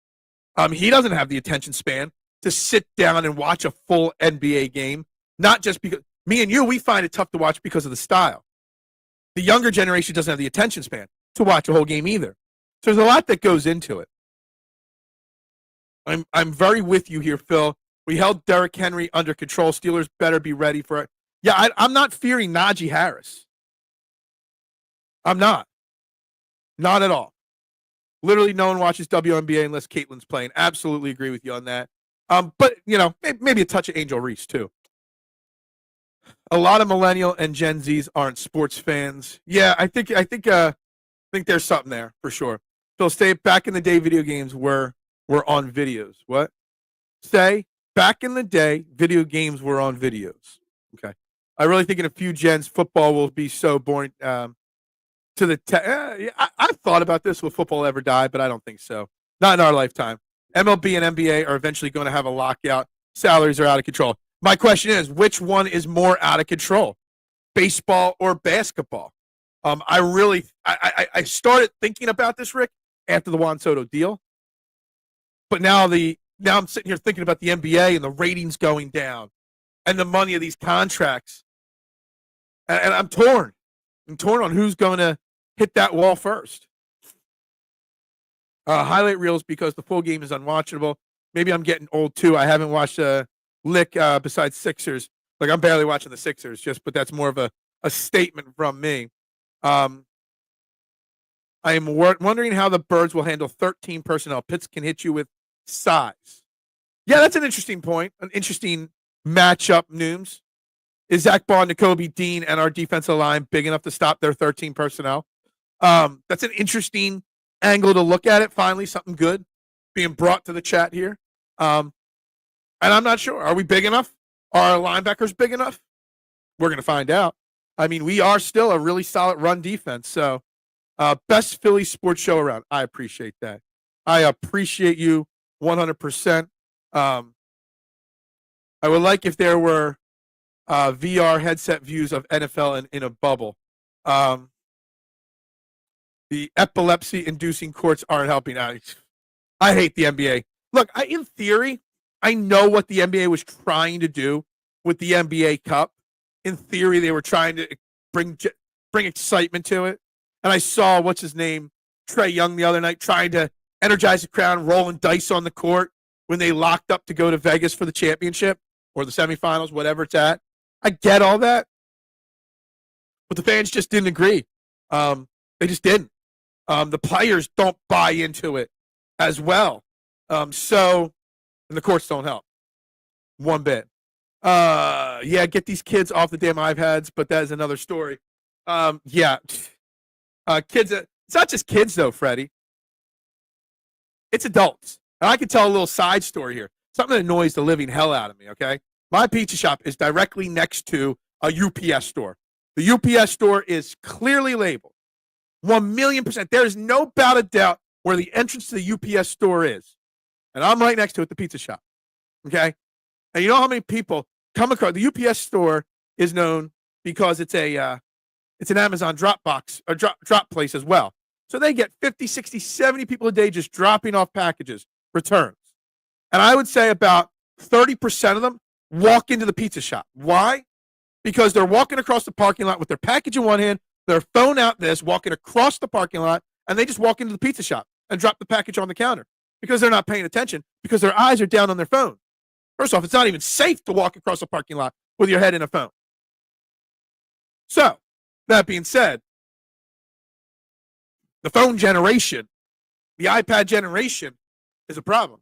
He doesn't have the attention span to sit down and watch a full NBA game, not just because me and you, we find it tough to watch because of the style. The younger generation doesn't have the attention span to watch a whole game either. So there's a lot that goes into it. I'm very with you here, Phil. We held Derrick Henry under control. Steelers better be ready for it. Yeah, I'm not fearing Najee Harris. I'm not. Not at all. Literally, no one watches WNBA unless Caitlin's playing. Absolutely agree with you on that. But, maybe a touch of Angel Reese, too. A lot of millennial and Gen Zs aren't sports fans. Yeah, I think there's something there for sure. So say back in the day, video games were on videos. What? Say back in the day, video games were on videos. Okay. I really think in a few gens, football will be so boring. to the yeah, I've thought about this. Will football ever die? But I don't think so. Not in our lifetime. MLB and NBA are eventually going to have a lockout. Salaries are out of control. My question is, which one is more out of control, baseball or basketball? I started thinking about this, Rick, after the Juan Soto deal, but now I'm sitting here thinking about the NBA and the ratings going down, and the money of these contracts, and I'm torn. I'm torn on who's going to hit that wall first. Highlight reels because the full game is unwatchable. Maybe I'm getting old too. I haven't watched a lick besides Sixers. Like, I'm barely watching the Sixers, but that's more of a statement from me. I am wondering how the Birds will handle 13 personnel. Pitts can hit you with size. Yeah, that's an interesting point. An interesting matchup, Nooms. Is Zach Bond, Nakobe Dean, and our defensive line big enough to stop their 13 personnel? That's an interesting angle to look at it. Finally, something good being brought to the chat here. And I'm not sure. Are we big enough? Are our linebackers big enough? We're going to find out. I mean, we are still a really solid run defense. So, best Philly sports show around. I appreciate that. I appreciate you 100%. I would like if there were VR headset views of NFL in a bubble. The epilepsy-inducing courts aren't helping out. I hate the NBA. Look, in theory, I know what the NBA was trying to do with the NBA Cup. In theory, they were trying to bring excitement to it. And I saw, what's his name, Trae Young the other night, trying to energize the crowd, rolling dice on the court when they locked up to go to Vegas for the championship or the semifinals, whatever it's at. I get all that. But the fans just didn't agree. They just didn't. The players don't buy into it as well. And the courts don't help one bit. Yeah, get these kids off the damn iPads, but that is another story. Yeah. Kids, it's not just kids though, Freddie. It's adults. And I can tell a little side story here. Something that annoys the living hell out of me, okay? My pizza shop is directly next to a UPS store. The UPS store is clearly labeled. 1,000,000%. There is no doubt of doubt where the entrance to the UPS store is. And I'm right next to it, the pizza shop. Okay? And you know how many people come across the UPS store is known because it's an Amazon drop box or drop place as well. So they get 50, 60, 70 people a day just dropping off packages, returns. And I would say about 30% of them walk into the pizza shop. Why? Because they're walking across the parking lot with their package in one hand, their phone out this, walking across the parking lot, and they just walk into the pizza shop and drop the package on the counter because they're not paying attention because their eyes are down on their phone. First off, it's not even safe to walk across a parking lot with your head in a phone. So, that being said, the phone generation, the iPad generation is a problem.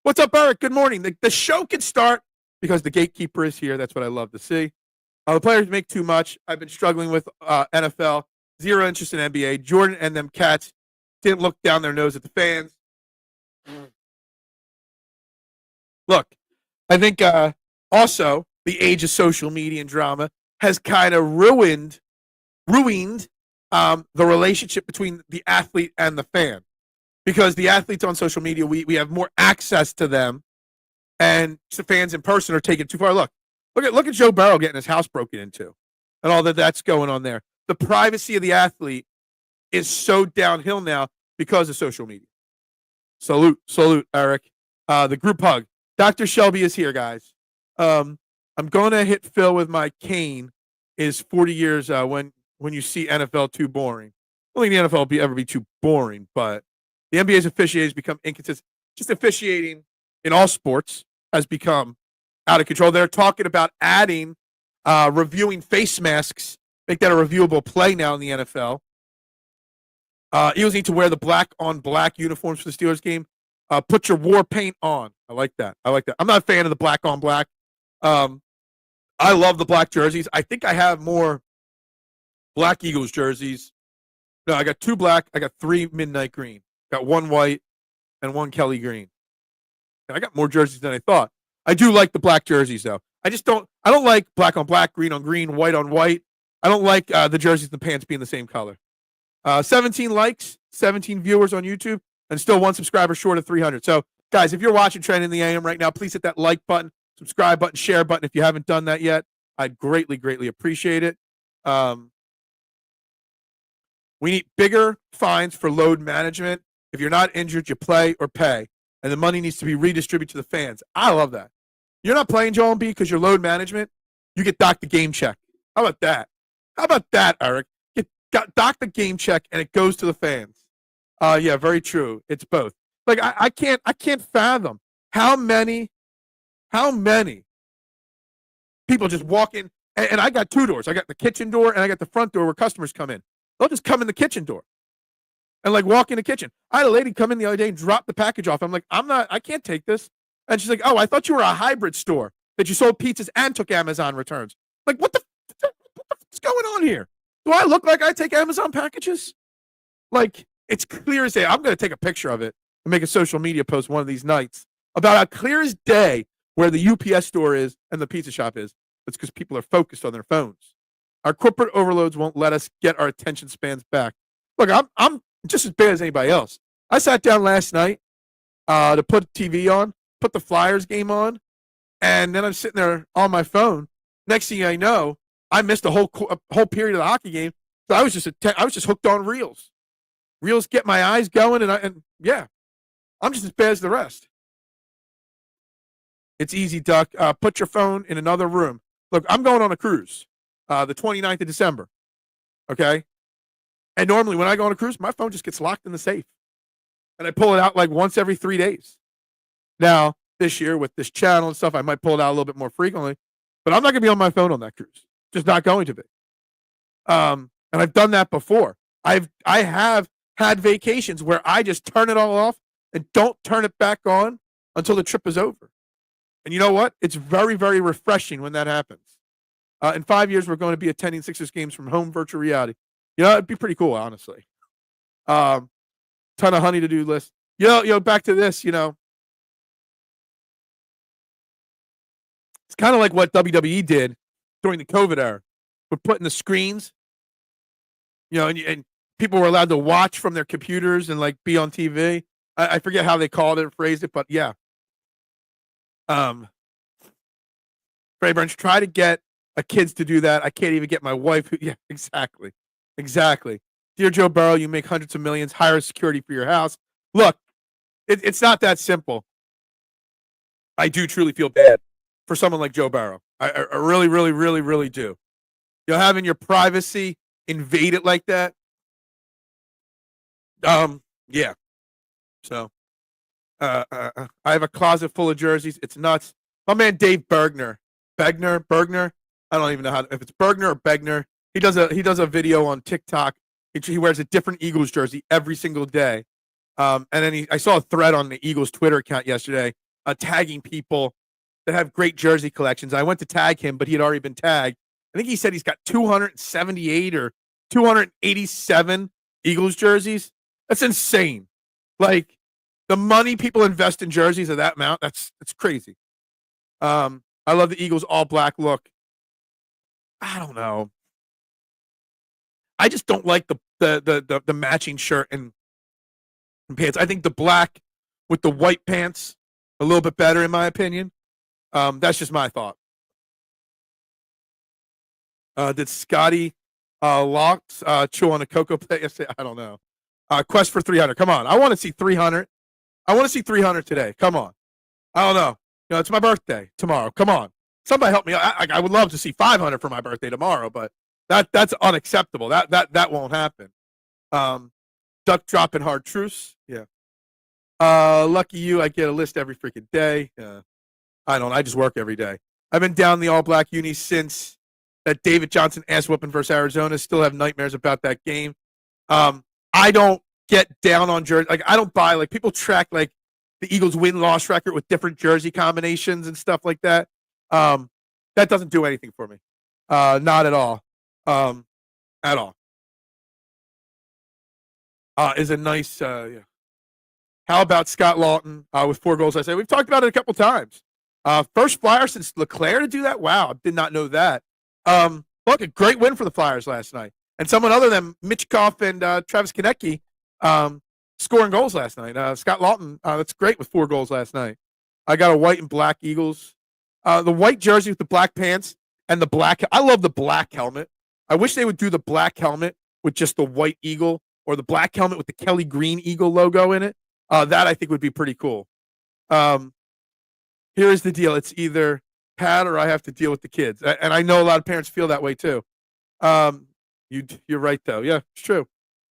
What's up, Eric? Good morning. The show can start because the gatekeeper is here. That's what I love to see. The players make too much. I've been struggling with NFL. Zero interest in NBA. Jordan and them cats didn't look down their nose at the fans. Look, I think also the age of social media and drama has kind of ruined the relationship between the athlete and the fan. Because the athletes on social media, we have more access to them, and the fans in person are taking it too far. Look at Joe Burrow getting his house broken into, and all that's going on there. The privacy of the athlete is so downhill now because of social media. Salute, Eric. The group hug. Dr. Shelby is here, guys. I'm going to hit Phil with my cane. Is 40 years when you see NFL too boring. I don't think the NFL will ever be too boring, but the NBA's officiating has become inconsistent. Just officiating in all sports has become out of control. They're talking about adding reviewing face masks, make that a reviewable play now in the NFL. Eagles need to wear the black-on-black uniforms for the Steelers game. Put your war paint on. I like that. I'm not a fan of the black-on-black. I love the black jerseys. I think I have more black Eagles jerseys. No, I got 2 black. I got 3 midnight green. Got 1 white and 1 Kelly green. And I got more jerseys than I thought. I do like the black jerseys, though. I don't like black on black, green on green, white on white. I don't like the jerseys and the pants being the same color. 17 likes, 17 viewers on YouTube, and still one subscriber short of 300. So, guys, if you're watching Trend in the AM right now, please hit that like button, subscribe button, share button if you haven't done that yet. I'd greatly, greatly appreciate it. We need bigger fines for load management. If you're not injured, you play or pay, and the money needs to be redistributed to the fans. I love that. You're not playing Joel Embiid because you're load management. You get docked the game check. How about that? How about that, Eric? Got docked the game check and it goes to the fans. Yeah, very true. It's both. Like I can't fathom how many people just walk in, and I got two doors. I got the kitchen door and I got the front door where customers come in. They'll just come in the kitchen door and like walk in the kitchen. I had a lady come in the other day and drop the package off. I'm like, I can't take this. And she's like, oh, I thought you were a hybrid store that you sold pizzas and took Amazon returns. Like, what's going on here? Do I look like I take Amazon packages? Like, it's clear as day. I'm going to take a picture of it and make a social media post one of these nights about how clear as day where the UPS store is and the pizza shop is. It's because people are focused on their phones. Our corporate overloads won't let us get our attention spans back. Look, I'm just as bad as anybody else. I sat down last night to put TV on, put the Flyers game on, and then I'm sitting there on my phone. Next thing I know, I missed a whole period of the hockey game. So I was just hooked on reels. Reels get my eyes going, and yeah, I'm just as bad as the rest. It's easy, Duck. Put your phone in another room. Look, I'm going on a cruise, the 29th of December. Okay, and normally when I go on a cruise, my phone just gets locked in the safe, and I pull it out like once every 3 days. Now this year with this channel and stuff, I might pull it out a little bit more frequently, but I'm not going to be on my phone on that cruise. Just not going to be. And I've done that before. I have had vacations where I just turn it all off and don't turn it back on until the trip is over. And you know what? It's very, very refreshing when that happens. In 5 years, we're going to be attending Sixers games from home virtual reality. You know, it'd be pretty cool, honestly. Ton of honey to do list. Back to this, it's kind of like what WWE did during the COVID era. We're putting the screens, and people were allowed to watch from their computers and like be on TV. I forget how they called it or phrased it, but yeah. Frey Burns, try to get kids to do that. I can't even get my wife. Yeah, exactly. Dear Joe Burrow, you make hundreds of millions, hire security for your house. Look, it's not that simple. I do truly feel bad for someone like Joe Burrow. I really, really, really, really do. Having your privacy invaded like that. Yeah. So, I have a closet full of jerseys. It's nuts. My man Dave Bergner. I don't even know if it's Bergner or Begner. He does a video on TikTok. He wears a different Eagles jersey every single day. And then I saw a thread on the Eagles Twitter account yesterday, tagging people that have great jersey collections. I went to tag him, but he had already been tagged. I think he said he's got 278 or 287 Eagles jerseys. That's insane. Like, the money people invest in jerseys of that amount, that's crazy. I love the Eagles all black look. I don't know. I just don't like the matching shirt and pants. I think the black with the white pants a little bit better, in my opinion. That's just my thought. Did Scotty Locks chew on a cocoa plate yesterday? I don't know. Quest for 300. Come on. I want to see 300. I want to see 300 today. Come on. I don't know. It's my birthday tomorrow. Come on. Somebody help me. I would love to see 500 for my birthday tomorrow, but that's unacceptable. That won't happen. Duck dropping hard truce. Yeah. Lucky you. I get a list every freaking day. I just work every day. I've been down the all black uni since that David Johnson ass whooping versus Arizona. Still have nightmares about that game. I don't get down on jersey. Like, I don't buy, like, people track like the Eagles win-loss record with different jersey combinations and stuff like that. That doesn't do anything for me. Not at all. At all. Is a nice, yeah. How about Scott Lawton with 4 goals? I say we've talked about it a couple times. First Flyer since LeClaire to do that. Wow, I did not know that. Look, a great win for the Flyers last night. and someone other than Mitchkoff and Travis Konecki scoring goals last night. Scott Lawton, that's great with 4 goals last night. I got a white and black Eagles. The white jersey with the black pants and the black. I love the black helmet. I wish they would do the black helmet with just the white eagle, or the black helmet with the Kelly Green Eagle logo in it. That I think would be pretty cool. Here is the deal. It's either Pat or I have to deal with the kids. And I know a lot of parents feel that way too. You're right, though. Yeah, it's true.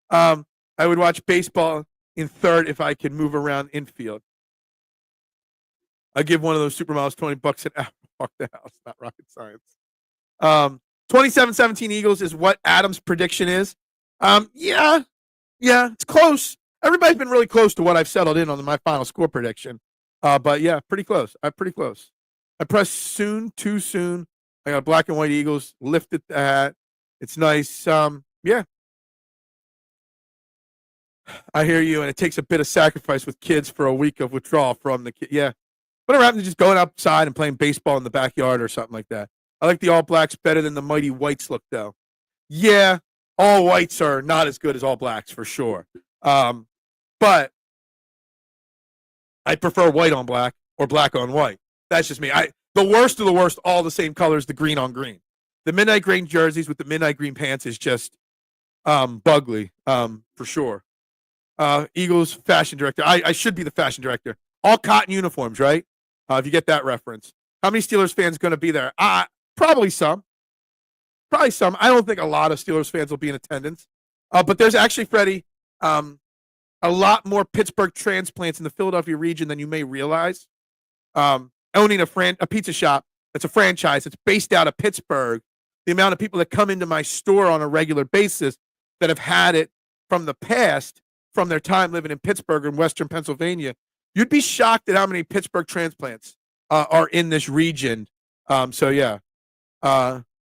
I would watch baseball in third if I could move around infield. I give one of those supermodels $20 an hour. Walk the house, not rocket science. 27-17 Eagles is what Adam's prediction is. Yeah, it's close. Everybody's been really close to what I've settled in on my final score prediction. But yeah, pretty close. Pretty close. I pressed soon, too soon. I got black and white Eagles. Lifted the hat. It's nice. Yeah. I hear you, and it takes a bit of sacrifice with kids for a week of withdrawal from the kid. Yeah. Whatever happened to just going outside and playing baseball in the backyard or something like that? I like the All Blacks better than the Mighty Whites look, though. Yeah, All Whites are not as good as All Blacks for sure. But I prefer white on black or black on white. That's just me. The worst of the worst, all the same colors, the green on green. The midnight green jerseys with the midnight green pants is just bugly for sure. Eagles fashion director. I should be the fashion director. All cotton uniforms, right? If you get that reference. How many Steelers fans going to be there? Probably some. I don't think a lot of Steelers fans will be in attendance. But there's actually, Freddie, a lot more Pittsburgh transplants in the Philadelphia region than you may realize. Owning a pizza shop that's a franchise that's based out of Pittsburgh, the amount of people that come into my store on a regular basis that have had it from the past, from their time living in Pittsburgh and Western Pennsylvania, you'd be shocked at how many Pittsburgh transplants are in this region. So yeah,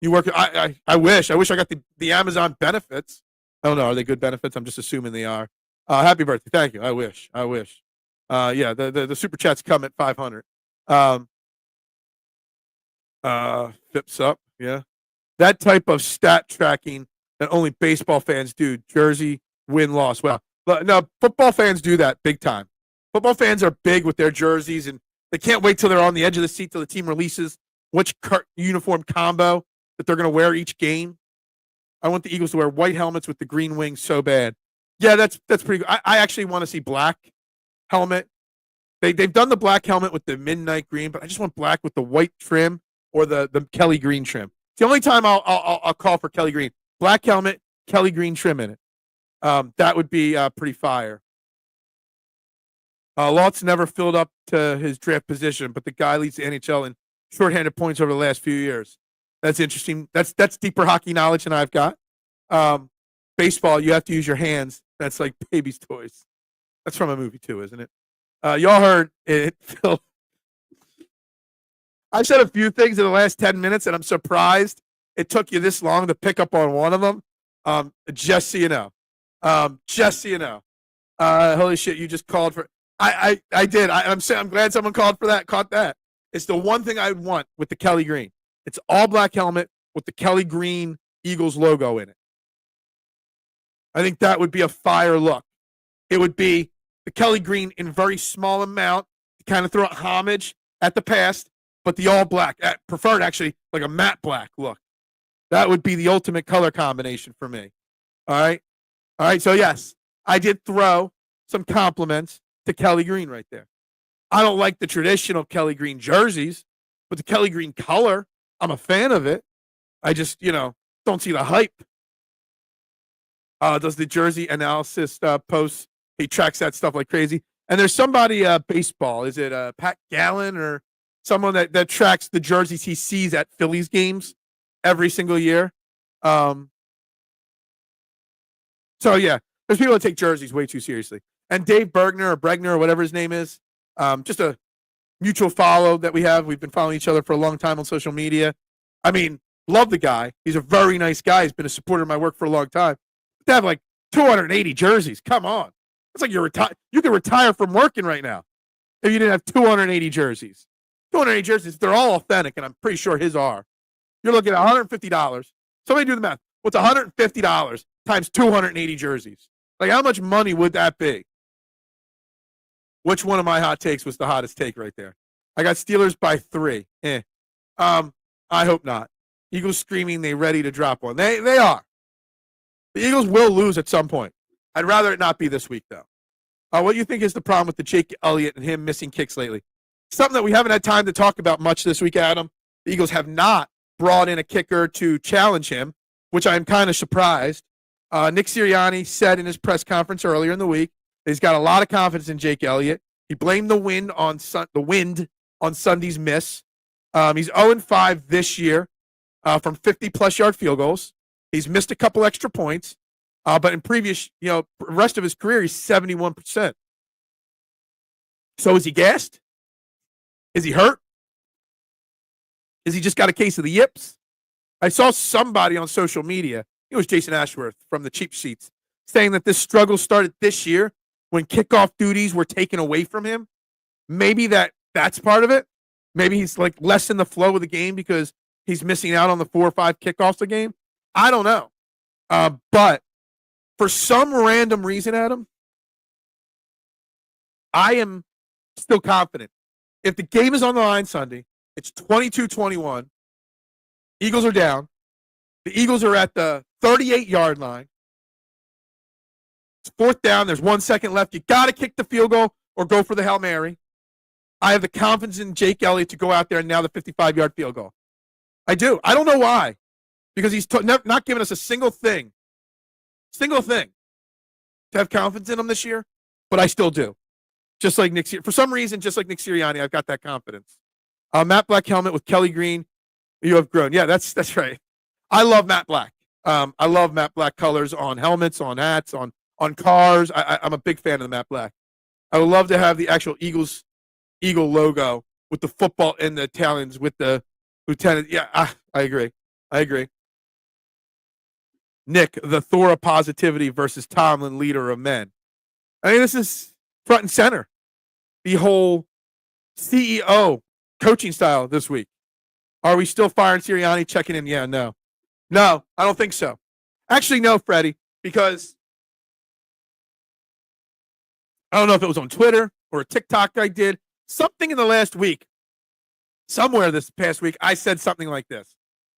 you work. I wish I got the Amazon benefits. I don't know. Are they good benefits? I'm just assuming they are. Happy birthday. Thank you. I wish. Yeah, the super chats come at 500. Fips up. Yeah. That type of stat tracking that only baseball fans do. Jersey win loss. Well, no, football fans do that big time. Football fans are big with their jerseys, and they can't wait till they're on the edge of the seat till the team releases which uniform combo that they're going to wear each game. I want the Eagles to wear white helmets with the green wings so bad. Yeah, that's pretty good. I actually want to see black helmet. They've done the black helmet with the midnight green, but I just want black with the white trim or the Kelly Green trim. It's the only time I'll call for Kelly Green. Black helmet, Kelly Green trim in it. That would be pretty fire. Lautz never filled up to his draft position, but the guy leads the NHL in shorthanded points over the last few years. That's interesting. That's deeper hockey knowledge than I've got. Baseball, you have to use your hands. That's like baby's toys. That's from a movie too, isn't it? Y'all heard it, Phil. I've said a few things in the last 10 minutes, and I'm surprised it took you this long to pick up on one of them. Just so you know. Holy shit, you just called for. I did. I'm glad someone called for that. Caught that. It's the one thing I would want with the Kelly Green. It's all black helmet with the Kelly Green Eagles logo in it. I think that would be a fire look. It would be the Kelly Green in very small amount to kind of throw homage at the past, but the all black, preferred actually like a matte black look. That would be the ultimate color combination for me. All right. So yes, I did throw some compliments to Kelly Green right there. I don't like the traditional Kelly Green jerseys, but the Kelly Green color, I'm a fan of it. I just, don't see the hype. Does the jersey analysis post? He tracks that stuff like crazy. And there's somebody, baseball. Is it Pat Gallen or someone that tracks the jerseys he sees at Phillies games every single year? So yeah, there's people that take jerseys way too seriously. And Dave Bregner or whatever his name is, just a mutual follow that we have. We've been following each other for a long time on social media. I mean, love the guy. He's a very nice guy. He's been a supporter of my work for a long time. To have like 280 jerseys, come on. It's like you could retire from working right now if you didn't have 280 jerseys. 280 jerseys, they're all authentic, and I'm pretty sure his are. You're looking at $150. Somebody do the math. What's $150 times 280 jerseys? Like, how much money would that be? Which one of my hot takes was the hottest take right there? I got Steelers by 3. I hope not. Eagles screaming they ready to drop one. They are. The Eagles will lose at some point. I'd rather it not be this week, though. What do you think is the problem with the Jake Elliott and him missing kicks lately? Something that we haven't had time to talk about much this week, Adam. The Eagles have not brought in a kicker to challenge him, which I'm kind of surprised. Nick Sirianni said in his press conference earlier in the week that he's got a lot of confidence in Jake Elliott. He blamed the wind on Sunday's miss. He's 0-5 this year from 50-plus yard field goals. He's missed a couple extra points, but in previous, rest of his career, he's 71%. So is he gassed? Is he hurt? Is he just got a case of the yips? I saw somebody on social media, it was Jason Ashworth from the Cheap Sheets, saying that this struggle started this year when kickoff duties were taken away from him. Maybe that's part of it. Maybe he's like less in the flow of the game because he's missing out on the 4 or 5 kickoffs a game. I don't know. But for some random reason, Adam, I am still confident. If the game is on the line Sunday, it's 22-21. Eagles are down. The Eagles are at the 38-yard line. It's 4th down. There's 1 second left. You got to kick the field goal or go for the Hail Mary. I have the confidence in Jake Elliott to go out there and nail the 55-yard field goal. I do. I don't know why. Because he's not giving us a single thing to have confidence in him this year, but I still do. Just like Nick, for some reason, just like Nick Sirianni, I've got that confidence. Matt Black helmet with Kelly Green. You have grown. Yeah, that's right. I love Matt Black. I love Matt Black colors on helmets, on hats, on cars. I'm a big fan of the Matt Black. I would love to have the actual Eagle logo with the football and the Italians with the lieutenant. Yeah, I agree. Nick, the Thor of positivity versus Tomlin, leader of men. I mean, this is front and center. The whole CEO coaching style this week. Are we still firing Sirianni? Checking in? Yeah, no. No, I don't think so. Actually, no, Freddie, because I don't know if it was on Twitter or a TikTok I did. Something in the last week, somewhere this past week, I said something like this.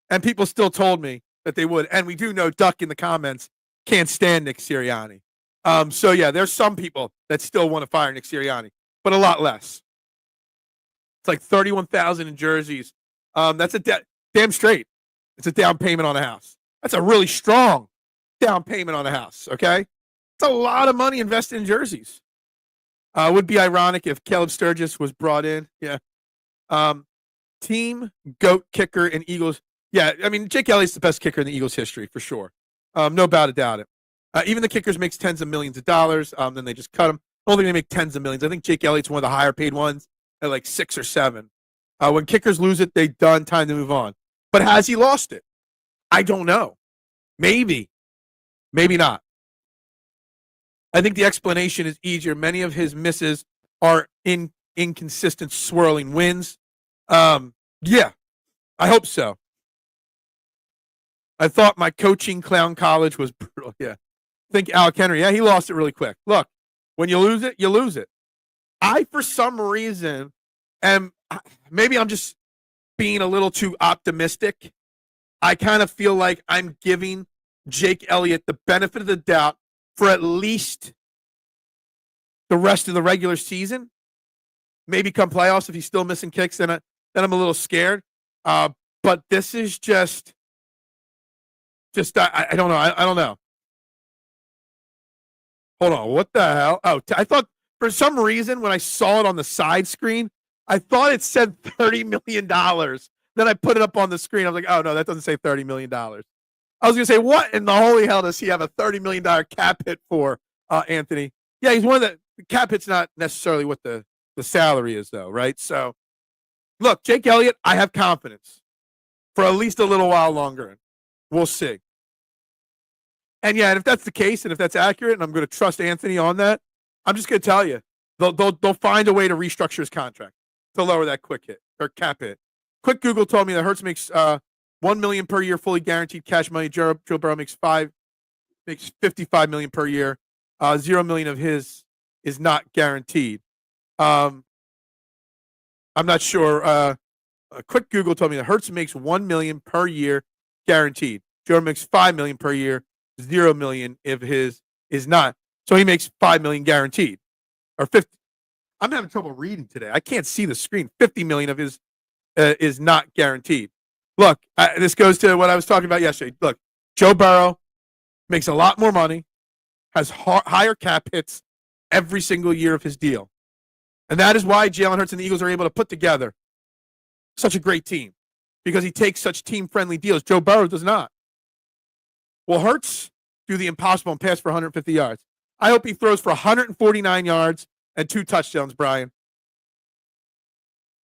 And people still told me that they would. And we do know Duck in the comments can't stand Nick Sirianni. So, yeah, there's some people that still want to fire Nick Sirianni, but a lot less. It's like 31,000 in jerseys. That's a damn straight. It's a down payment on a house. That's a really strong down payment on a house, okay? It's a lot of money invested in jerseys. Would be ironic if Caleb Sturgis was brought in. Yeah. Team GOAT kicker in Eagles. Yeah, I mean, Jake Elliott's the best kicker in the Eagles history, for sure. No doubt about it. Even the kickers makes tens of millions of dollars. Then they just cut them. I don't think they make tens of millions. I think Jake Elliott's one of the higher paid ones at like 6 or 7. When kickers lose it, they done. Time to move on. But has he lost it? I don't know. Maybe. Maybe not. I think the explanation is easier. Many of his misses are inconsistent swirling wins. Yeah, I hope so. I thought my coaching clown college was brutal. Yeah. Think Alec Henry. Yeah, he lost it really quick. Look, when you lose it, you lose it. I, for some reason, maybe I'm just being a little too optimistic. I kind of feel like I'm giving Jake Elliott the benefit of the doubt for at least the rest of the regular season. Maybe come playoffs if he's still missing kicks, then I'm a little scared. But this is just I don't know. I don't know. Hold on. What the hell? Oh, I thought for some reason when I saw it on the side screen, I thought it said $30 million. Then I put it up on the screen. I was like, oh, no, that doesn't say $30 million. I was going to say, what in the holy hell does he have a $30 million cap hit for, Anthony? Yeah, he's one of the cap hit's not necessarily what the salary is, though, right? So, look, Jake Elliott, I have confidence for at least a little while longer. We'll see. And, yeah, and if that's the case and if that's accurate, and I'm going to trust Anthony on that, I'm just going to tell you, they'll find a way to restructure his contract to lower that quick hit or cap hit. Quick Google told me that Hurts makes $1 million per year, fully guaranteed cash money. Joe Burrow makes $55 million per year. $0 million of his is not guaranteed. I'm not sure. A quick Google told me that Hurts makes $1 million per year guaranteed. Joe makes $5 million per year. $0 million if his is not. So he makes $5 million guaranteed, or 50. I'm having trouble reading today. I can't see the screen. $50 million of his is not guaranteed. Look, this goes to what I was talking about yesterday. Look, Joe Burrow makes a lot more money, has higher cap hits every single year of his deal. And that is why Jalen Hurts and the Eagles are able to put together such a great team, because he takes such team-friendly deals. Joe Burrow does not. Will Hurts do the impossible and pass for 150 yards? I hope he throws for 149 yards and 2 touchdowns, Brian.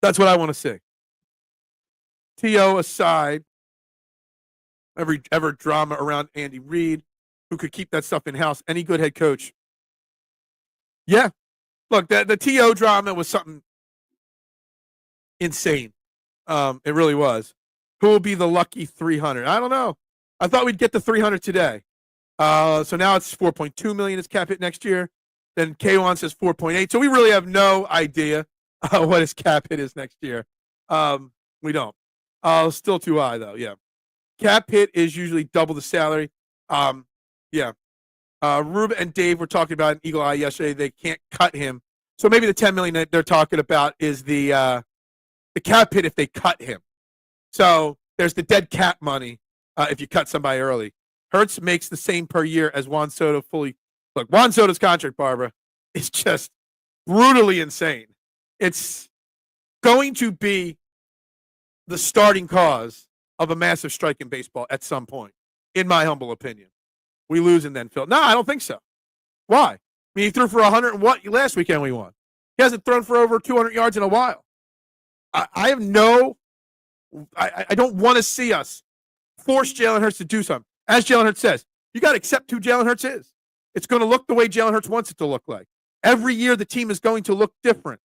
That's what I want to see. T.O. aside, ever drama around Andy Reid, who could keep that stuff in-house, any good head coach. Yeah. Look, the T.O. drama was something insane. It really was. Who will be the lucky 300? I don't know. I thought we'd get the 300 today. So now it's 4.2 million is cap hit next year. Then K1 says 4.8. So we really have no idea what his cap hit is next year. We don't. Still too high though. Yeah. Cap hit is usually double the salary. Yeah. Ruben and Dave were talking about an Eagle Eye yesterday. They can't cut him. So maybe the 10 million that they're talking about is the cap hit if they cut him. So there's the dead cap money if you cut somebody early. Hurts makes the same per year as Juan Soto fully. Look, Juan Soto's contract, Barbara, is just brutally insane. It's going to be the starting cause of a massive strike in baseball at some point, in my humble opinion. We lose and then Phil. No, I don't think so. Why? I mean, he threw for 100 and what last weekend we won. He hasn't thrown for over 200 yards in a while. I have no – I don't want to see us force Jalen Hurts to do something. As Jalen Hurts says, you got to accept who Jalen Hurts is. It's going to look the way Jalen Hurts wants it to look like. Every year the team is going to look different.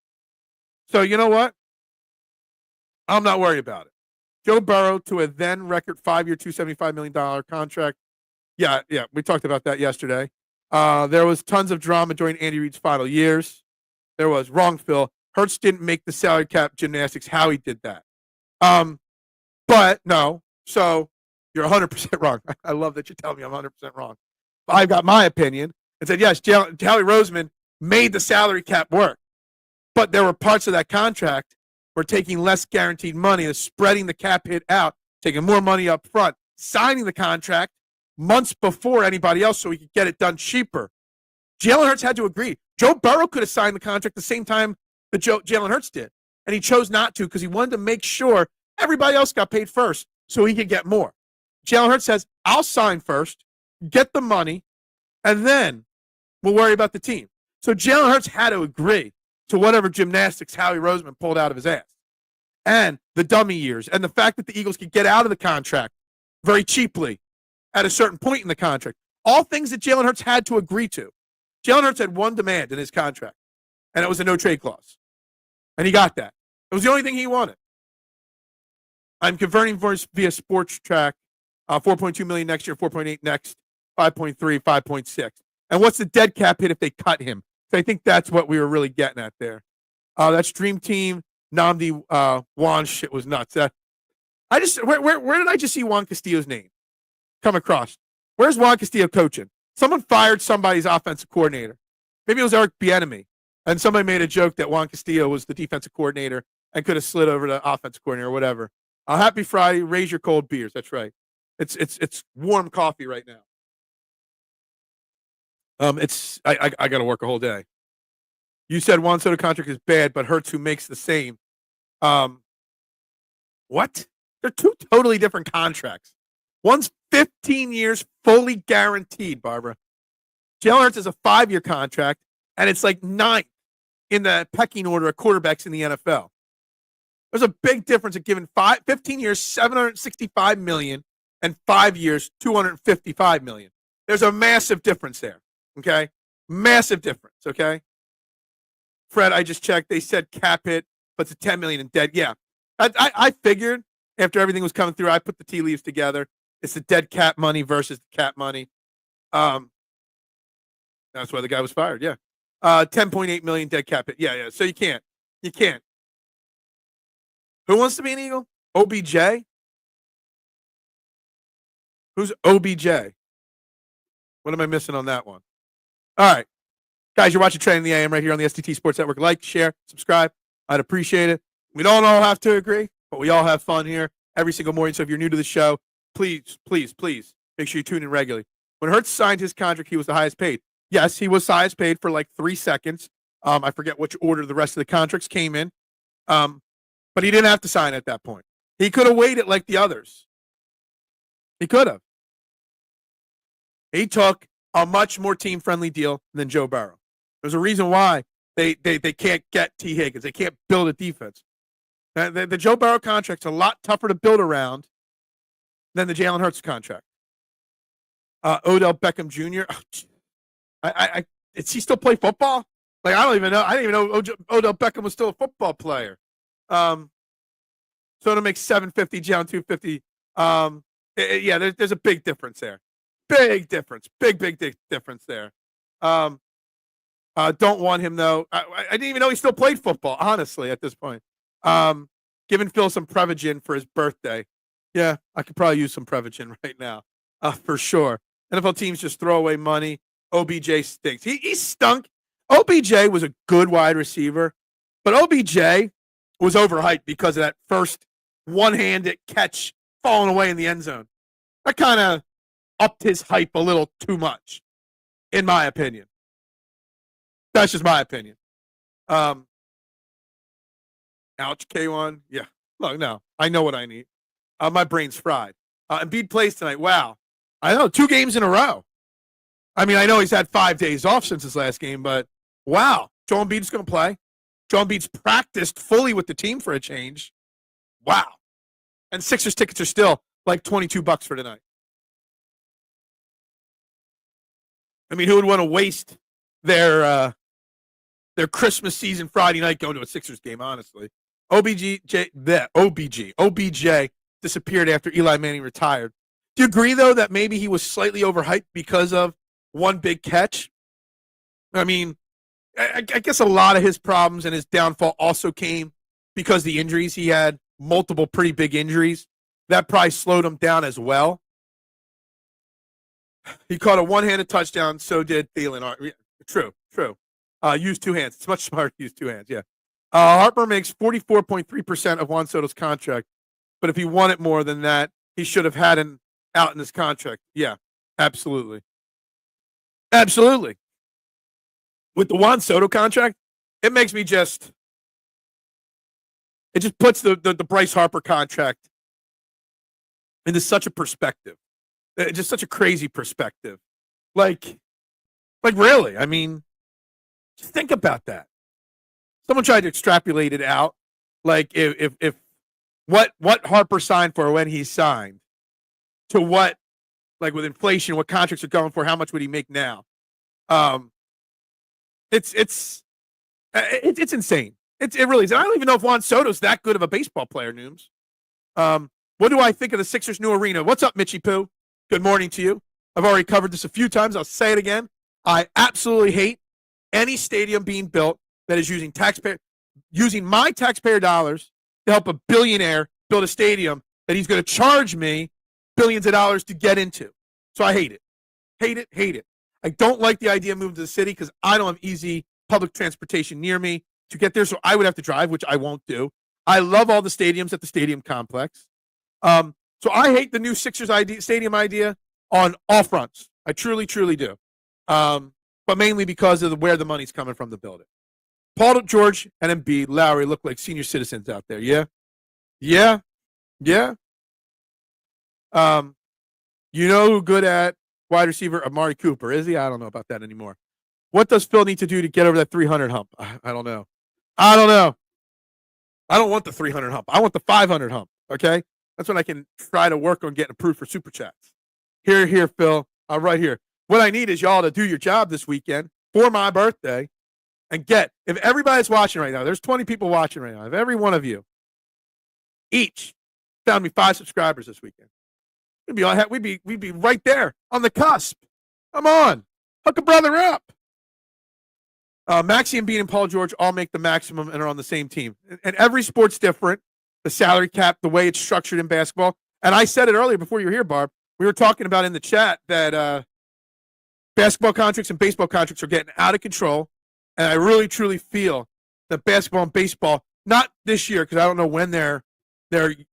So you know what? I'm not worried about it. Joe Burrow to a then record 5-year, $275 million contract. Yeah, we talked about that yesterday. There was tons of drama during Andy Reid's final years. There was wrong, Phil. Hurts didn't make the salary cap gymnastics. How he did that. But no. So you're 100% wrong. I love that you tell me I'm 100% wrong. I've got my opinion and said, yes, Howie Roseman made the salary cap work. But there were parts of that contract where taking less guaranteed money and spreading the cap hit out, taking more money up front, signing the contract months before anybody else so he could get it done cheaper. Jalen Hurts had to agree. Joe Burrow could have signed the contract the same time that Jalen Hurts did. And he chose not to because he wanted to make sure everybody else got paid first so he could get more. Jalen Hurts says, I'll sign first, get the money, and then we'll worry about the team. So Jalen Hurts had to agree to whatever gymnastics Howie Roseman pulled out of his ass. And the dummy years, and the fact that the Eagles could get out of the contract very cheaply at a certain point in the contract. All things that Jalen Hurts had to agree to. Jalen Hurts had one demand in his contract, and it was a no-trade clause. And he got that. It was the only thing he wanted. I'm converting via Sports Track. 4.2 million next year, 4.8 next, 5.3, 5.6. And what's the dead cap hit if they cut him? So I think that's what we were really getting at there. That's Dream Team. Namdi Juan shit was nuts. Where did I just see Juan Castillo's name come across? Where's Juan Castillo coaching? Someone fired somebody's offensive coordinator. Maybe it was Eric Bieniemy, and somebody made a joke that Juan Castillo was the defensive coordinator and could have slid over to offensive coordinator or whatever. Happy Friday. Raise your cold beers. That's right. It's warm coffee right now. I got to work a whole day. You said Juan Soto contract is bad, but Hurts who makes the same. What? They're two totally different contracts. One's 15 years fully guaranteed, Barbara. Jalen Hurts is a 5-year contract, and it's like 9th in the pecking order of quarterbacks in the NFL. There's a big difference of giving 15 years, $765 million, and 5 years, $255 million. There's a massive difference there, okay? Massive difference, okay? Fred, I just checked. They said cap it, but it's a $10 million in debt. Yeah, I figured after everything was coming through, I put the tea leaves together. It's the dead cat money versus the cat money. That's why the guy was fired. Yeah. 10.8 million dead cat. Yeah. So you can't. Who wants to be an Eagle? OBJ? Who's OBJ? What am I missing on that one? All right. Guys, you're watching Trending in the AM right here on the STT Sports Network. Like, share, subscribe. I'd appreciate it. We don't all have to agree, but we all have fun here every single morning. So if you're new to the show, please make sure you tune in regularly. When Hurts signed his contract, he was the highest paid. Yes, he was highest paid for like 3 seconds. I forget which order the rest of the contracts came in. But he didn't have to sign at that point. He could have waited like the others. He could have. He took a much more team-friendly deal than Joe Burrow. There's a reason why they can't get T. Higgins. They can't build a defense. The Joe Burrow contract's a lot tougher to build around than the Jalen Hurts contract. Odell Beckham Jr. Does he still play football? Like, I don't even know. I didn't even know Odell Beckham was still a football player. So it'll make $750, Jalen $250. Yeah, there's a big difference there. Big difference. Big difference there. Don't want him, though. I didn't even know he still played football, honestly, at this point. Giving Phil some Prevagen for his birthday. Yeah, I could probably use some Prevagen right now, for sure. NFL teams just throw away money. OBJ stinks. He stunk. OBJ was a good wide receiver, but OBJ was overhyped because of that first one-handed catch falling away in the end zone. That kind of upped his hype a little too much, in my opinion. That's just my opinion. Ouch, K1. Yeah. Look, no, I know what I need. My brain's fried. Embiid plays tonight. Wow. I know, 2 games in a row. I mean, I know he's had 5 days off since his last game, but wow. Joel Embiid's going to play. Joel Embiid's practiced fully with the team for a change. Wow. And Sixers tickets are still like $22 for tonight. I mean, who would want to waste their Christmas season Friday night going to a Sixers game, honestly? OBJ disappeared after Eli Manning retired. Do you agree, though, that maybe he was slightly overhyped because of one big catch? I mean, I guess a lot of his problems and his downfall also came because the injuries. He had multiple pretty big injuries. That probably slowed him down as well. He caught a one-handed touchdown, so did Thielen. True. Use 2 hands. It's much smarter to use 2 hands, yeah. Harper makes 44.3% of Juan Soto's contract, but if he wanted more than that, he should have had an out in his contract. Yeah, absolutely. Absolutely. With the Juan Soto contract, it makes me just – it just puts the Bryce Harper contract into such a perspective. Just such a crazy perspective. Like really, I mean, just think about that. Someone tried to extrapolate it out. Like if what Harper signed for when he signed to what, like with inflation, what contracts are going for, how much would he make now? It's insane. It really is. And I don't even know if Juan Soto's that good of a baseball player, Nooms. What do I think of the Sixers' new arena? What's up, Mitchie Poo? Good morning to you. I've already covered this a few times. I'll say it again. I absolutely hate any stadium being built that is using my taxpayer dollars to help a billionaire build a stadium that he's going to charge me billions of dollars to get into. So I hate it. Hate it. I don't like the idea of moving to the city because I don't have easy public transportation near me to get there, so I would have to drive, which I won't do. I love all the stadiums at the stadium complex. So I hate the new Sixers stadium idea on all fronts. I truly do. But mainly because of where the money's coming from to build it. Paul George and Embiid, Lowry look like senior citizens out there. Yeah. You know who good at wide receiver? Amari Cooper. Is he? I don't know about that anymore. What does Phil need to do to get over that 300 hump? I don't know. I don't want the 300 hump. I want the 500 hump. Okay. That's when I can try to work on getting approved for super chats. Here, Phil. I'm right here. What I need is y'all to do your job this weekend for my birthday and if everybody's watching right now, there's 20 people watching right now. If every one of you each Found me 5 subscribers this weekend. We'd be right there on the cusp. Come on. Hook a brother up. Maxie and Bean and Paul George all make the maximum and are on the same team. And every sport's different. The salary cap, the way it's structured in basketball. And I said it earlier before you were here, Barb. We were talking about in the chat that basketball contracts and baseball contracts are getting out of control. And I really, truly feel that basketball and baseball, not this year, because I don't know when their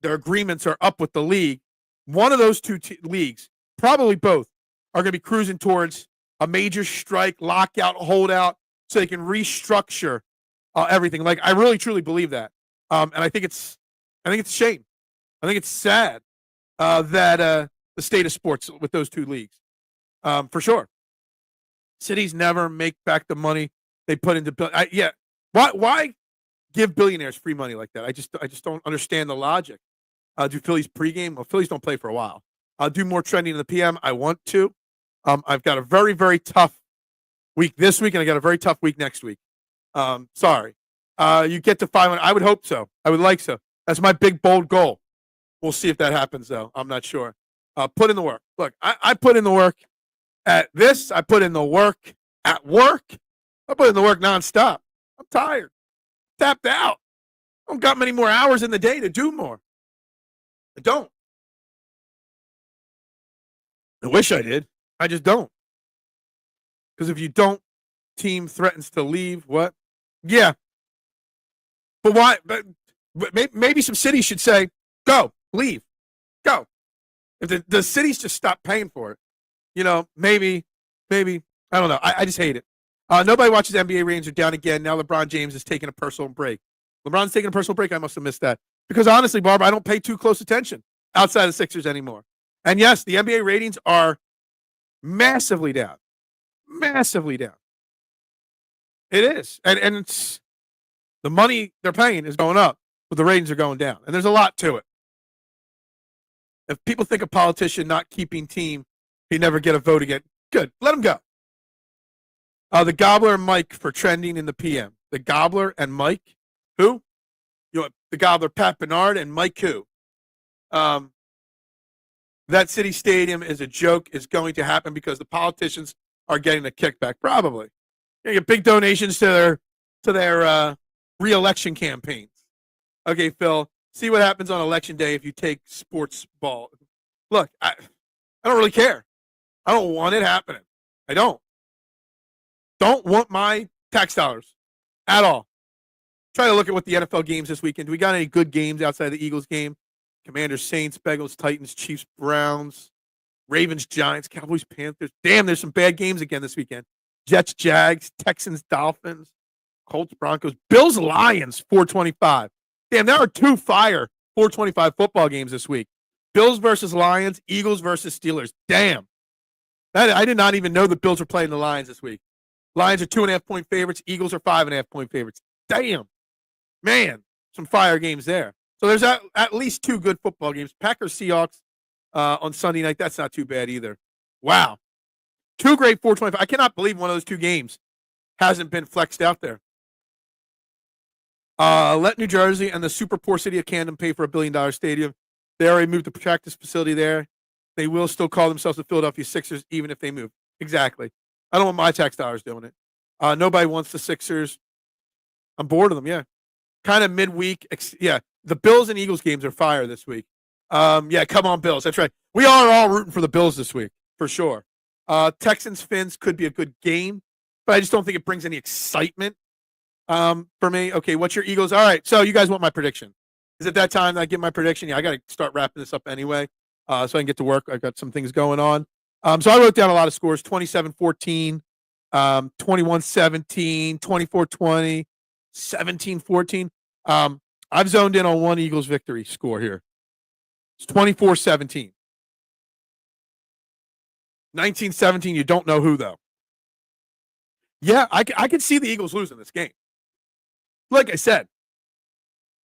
agreements are up with the league. One of those two leagues, probably both, are going to be cruising towards a major strike, lockout, holdout, so they can restructure everything. Like, I really, truly believe that. And I think it's a shame. I think it's sad that the state of sports with those two leagues, for sure. Cities never make back the money they put into Why give billionaires free money like that? I just don't understand the logic. Do Phillies pregame? Well, Phillies don't play for a while. I'll do more trending in the PM. I want to. I've got a very, very tough week this week, and I got a very tough week next week. Sorry. You get to 500. I would hope so. I would like so. That's my big, bold goal. We'll see if that happens, though. I'm not sure. Put in the work. Look, I put in the work at this. I put in the work at work. I put in the work nonstop. I'm tired. Tapped out. I don't got many more hours in the day to do more. I don't. I wish I did. I just don't. Because if you don't, team threatens to leave. What? Yeah. But why? But maybe some cities should say, go, leave, go. If the cities just stop paying for it, maybe, I don't know. I just hate it. Nobody watches NBA ratings are down again. Now LeBron James is taking a personal break. LeBron's taking a personal break. I must have missed that. Because honestly, Barbara, I don't pay too close attention outside of Sixers anymore. And yes, the NBA ratings are massively down. Massively down. It is. And it's the money they're paying is going up, but the ratings are going down. And there's a lot to it. If people think a politician not keeping team, he'd never get a vote again. Good. Let him go. The Gobbler and Mike for trending in the PM. The Gobbler and Mike. Who? The Gobbler, Pat Bernard, and Mike who? That City Stadium is a joke, is going to happen because the politicians are getting a kickback. Probably. They get big donations to their re-election campaigns. Okay, Phil, see what happens on election day if you take sports ball. Look, I don't really care. I don't want it happening. I don't. Don't want my tax dollars at all. Try to look at what the NFL games this weekend. Do we got any good games outside of the Eagles game? Commanders, Saints, Bengals, Titans, Chiefs, Browns, Ravens, Giants, Cowboys, Panthers. Damn, there's some bad games again this weekend. Jets, Jags, Texans, Dolphins, Colts, Broncos, Bills, Lions, 425. Damn, there are 2 fire 425 football games this week. Bills versus Lions, Eagles versus Steelers. Damn. I did not even know the Bills were playing the Lions this week. Lions are 2.5-point favorites. Eagles are 5.5-point favorites. Damn. Man, some fire games there. So there's at least 2 good football games. Packers, Seahawks on Sunday night. That's not too bad either. Wow. 2 great 425. I cannot believe one of those 2 games hasn't been flexed out there. Let New Jersey and the super poor city of Camden pay for $1 billion stadium. They already moved the practice facility there. They will still call themselves the Philadelphia Sixers even if they move. Exactly. I don't want my tax dollars doing it. Nobody wants the Sixers. I'm bored of them, yeah. Kind of midweek. Yeah, the Bills and Eagles games are fire this week. Yeah, come on, Bills. That's right. We are all rooting for the Bills this week, for sure. Texans, Finns could be a good game, but I just don't think it brings any excitement for me. Okay, what's your Eagles? All right, so you guys want my prediction. Is it that time that I give my prediction? Yeah, I got to start wrapping this up anyway so I can get to work. I've got some things going on. So I wrote down a lot of scores, 27-14, 21-17, 24-20, 17-14. I've zoned in on one Eagles victory score here. It's 24-17. 19-17, you don't know who, though. Yeah, I could see the Eagles losing this game. Like I said,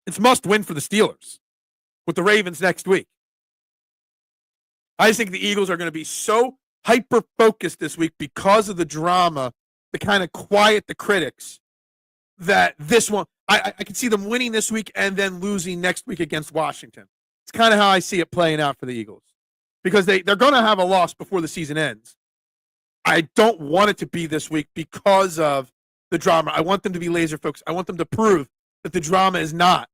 it's must win for the Steelers with the Ravens next week. I just think the Eagles are going to be so hyper-focused this week because of the drama, to kind of quiet the critics, that this one, I can see them winning this week and then losing next week against Washington. It's kind of how I see it playing out for the Eagles because they're going to have a loss before the season ends. I don't want it to be this week because of the drama. I want them to be laser focused. I want them to prove that the drama is not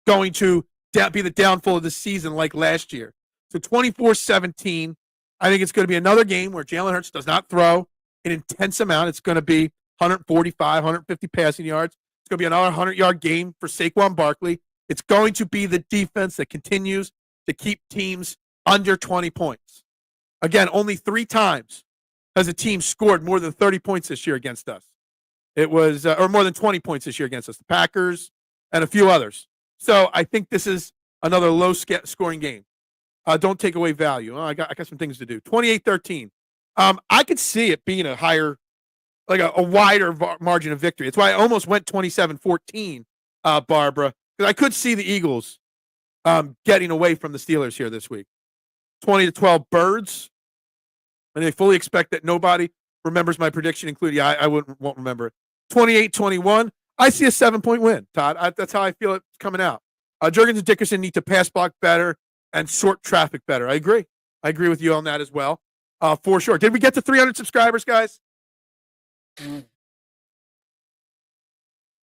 going to be the downfall of the season like last year. So 24-17, I think it's going to be another game where Jalen Hurts does not throw an intense amount. It's going to be 145, 150 passing yards. It's going to be another 100-yard game for Saquon Barkley. It's going to be the defense that continues to keep teams under 20 points. Again, only 3 times has a team scored more than 30 points this year against us. It was, or more than 20 points this year against us, the Packers and a few others. So I think this is another low-scoring game. Don't take away value. I got some things to do. 28-13. I could see it being a higher, like a wider margin of victory. It's why I almost went 27-14, Barbara, because I could see the Eagles getting away from the Steelers here this week. 20-12 Birds. And they fully expect that nobody remembers my prediction, including I won't remember it. 28-21. I see a 7-point win, Todd. That's how I feel it's coming out. Jurgens and Dickerson need to pass block better and sort traffic better. I agree. I agree with you on that as well, for sure. Did we get to 300 subscribers, guys?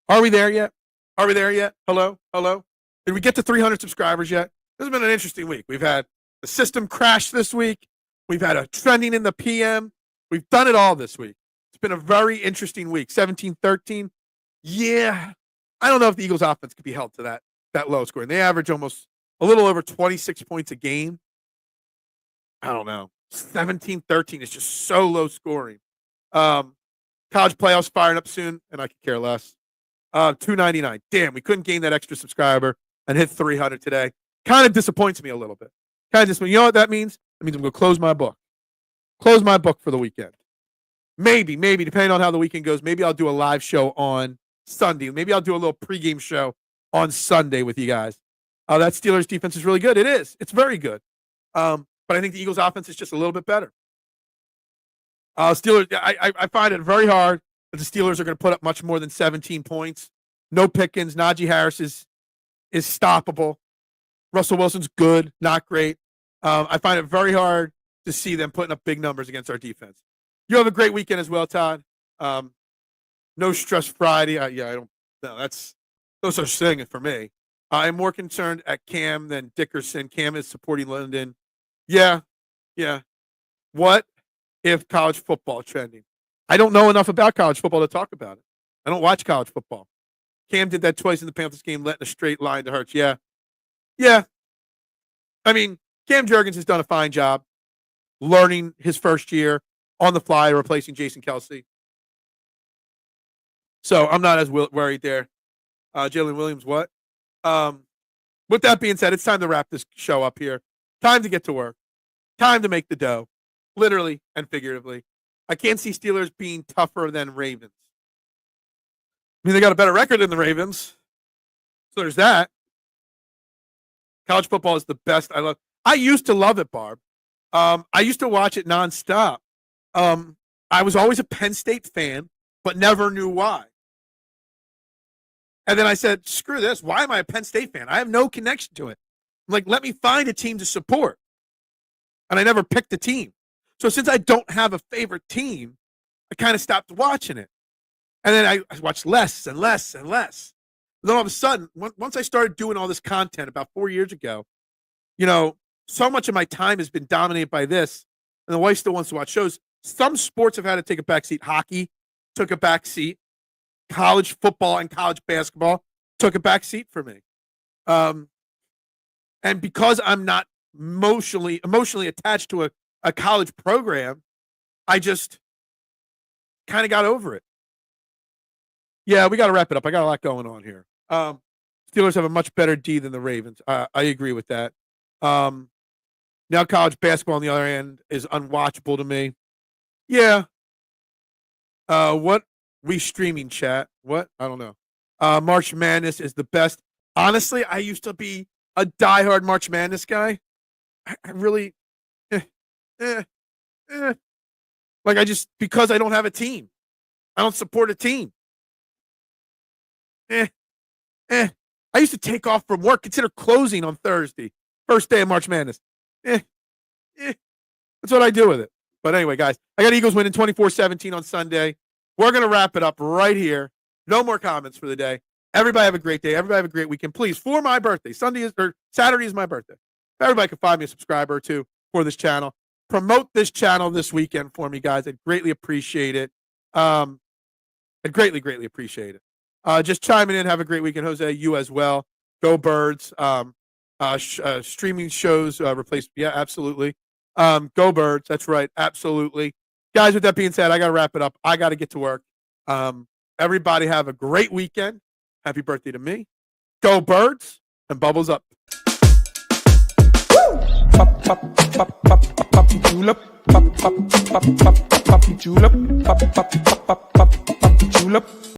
Are we there yet? Are we there yet? Hello? Hello? Did we get to 300 subscribers yet? This has been an interesting week. We've had the system crash this week. We've had a trending in the PM. We've done it all this week. It's been a very interesting week. 17-13. Yeah. I don't know if the Eagles offense could be held to that low scoring. They average almost a little over 26 points a game. I don't know. 17-13 is just so low scoring. College playoffs firing up soon, and I could care less. 299. Damn, we couldn't gain that extra subscriber and hit 300 today. Kind of disappoints me a little bit. You know what that means? It means I'm going to close my book. Close my book for the weekend. Maybe, depending on how the weekend goes, maybe I'll do a live show on Sunday. Maybe I'll do a little pregame show on Sunday with you guys. That Steelers defense is really good. It is. It's very good. But I think the Eagles offense is just a little bit better. Steelers, I find it very hard that the Steelers are going to put up much more than 17 points. No Pickens. Najee Harris is stoppable. Russell Wilson's good, not great. I find it very hard to see them putting up big numbers against our defense. You have a great weekend as well, Todd. No stress Friday. I don't know. That's no such thing for me. I'm more concerned at Cam than Dickerson. Cam is supporting London. Yeah. What if college football trending? I don't know enough about college football to talk about it. I don't watch college football. Cam did that twice in the Panthers game, letting a straight line to Hurts. Yeah. I mean, Cam Jurgens has done a fine job learning his first year on the fly, replacing Jason Kelsey. So I'm not as worried there. Jalen Williams, what? With that being said, it's time to wrap this show up here. Time to get to work. Time to make the dough, literally and figuratively. I can't see Steelers being tougher than Ravens. I mean, they got a better record than the Ravens. So there's that. College football is the best. I used to love it, Barb. I used to watch it nonstop. I was always a Penn State fan, but never knew why. And then I said, screw this. Why am I a Penn State fan? I have no connection to it. I'm like, let me find a team to support. And I never picked a team. So since I don't have a favorite team, I kind of stopped watching it. And then I watched less and less and less. And then all of a sudden, once I started doing all this content about 4 years ago, so much of my time has been dominated by this. And the wife still wants to watch shows. Some sports have had to take a backseat. Hockey took a backseat. College football and college basketball took a backseat for me. And because I'm not emotionally attached to a college program, I just kind of got over it. Yeah, we got to wrap it up. I got a lot going on here. Steelers have a much better D than the Ravens. I agree with that. Now college basketball on the other end is unwatchable to me. Yeah. What we streaming chat? What? I don't know. March Madness is the best. Honestly, I used to be a diehard March Madness guy. I really, like because I don't have a team. I don't support a team. I used to take off from work, consider closing on Thursday First day of March Madness. That's what I do with it. But anyway, guys, I got Eagles winning 24-17 on Sunday. We're going to wrap it up right here. No more comments for the day. Everybody have a great day. Everybody have a great weekend. Please, for my birthday, Saturday is my birthday. If everybody can find me a subscriber or two for this channel. Promote this channel this weekend for me, guys. I'd greatly appreciate it. I'd greatly, greatly appreciate it. Just chiming in. Have a great weekend, Jose. You as well. Go Birds. Streaming shows replaced. Yeah, absolutely. Go Birds. That's right. Absolutely. Guys, with that being said, I got to wrap it up. I got to get to work. Everybody have a great weekend. Happy birthday to me. Go Birds and bubbles up.
Pop, pop, pop, pop, pop, julep. Pop, pop, pop, pop, pop, julep. Pop, pop, pop, pop, pop, julep.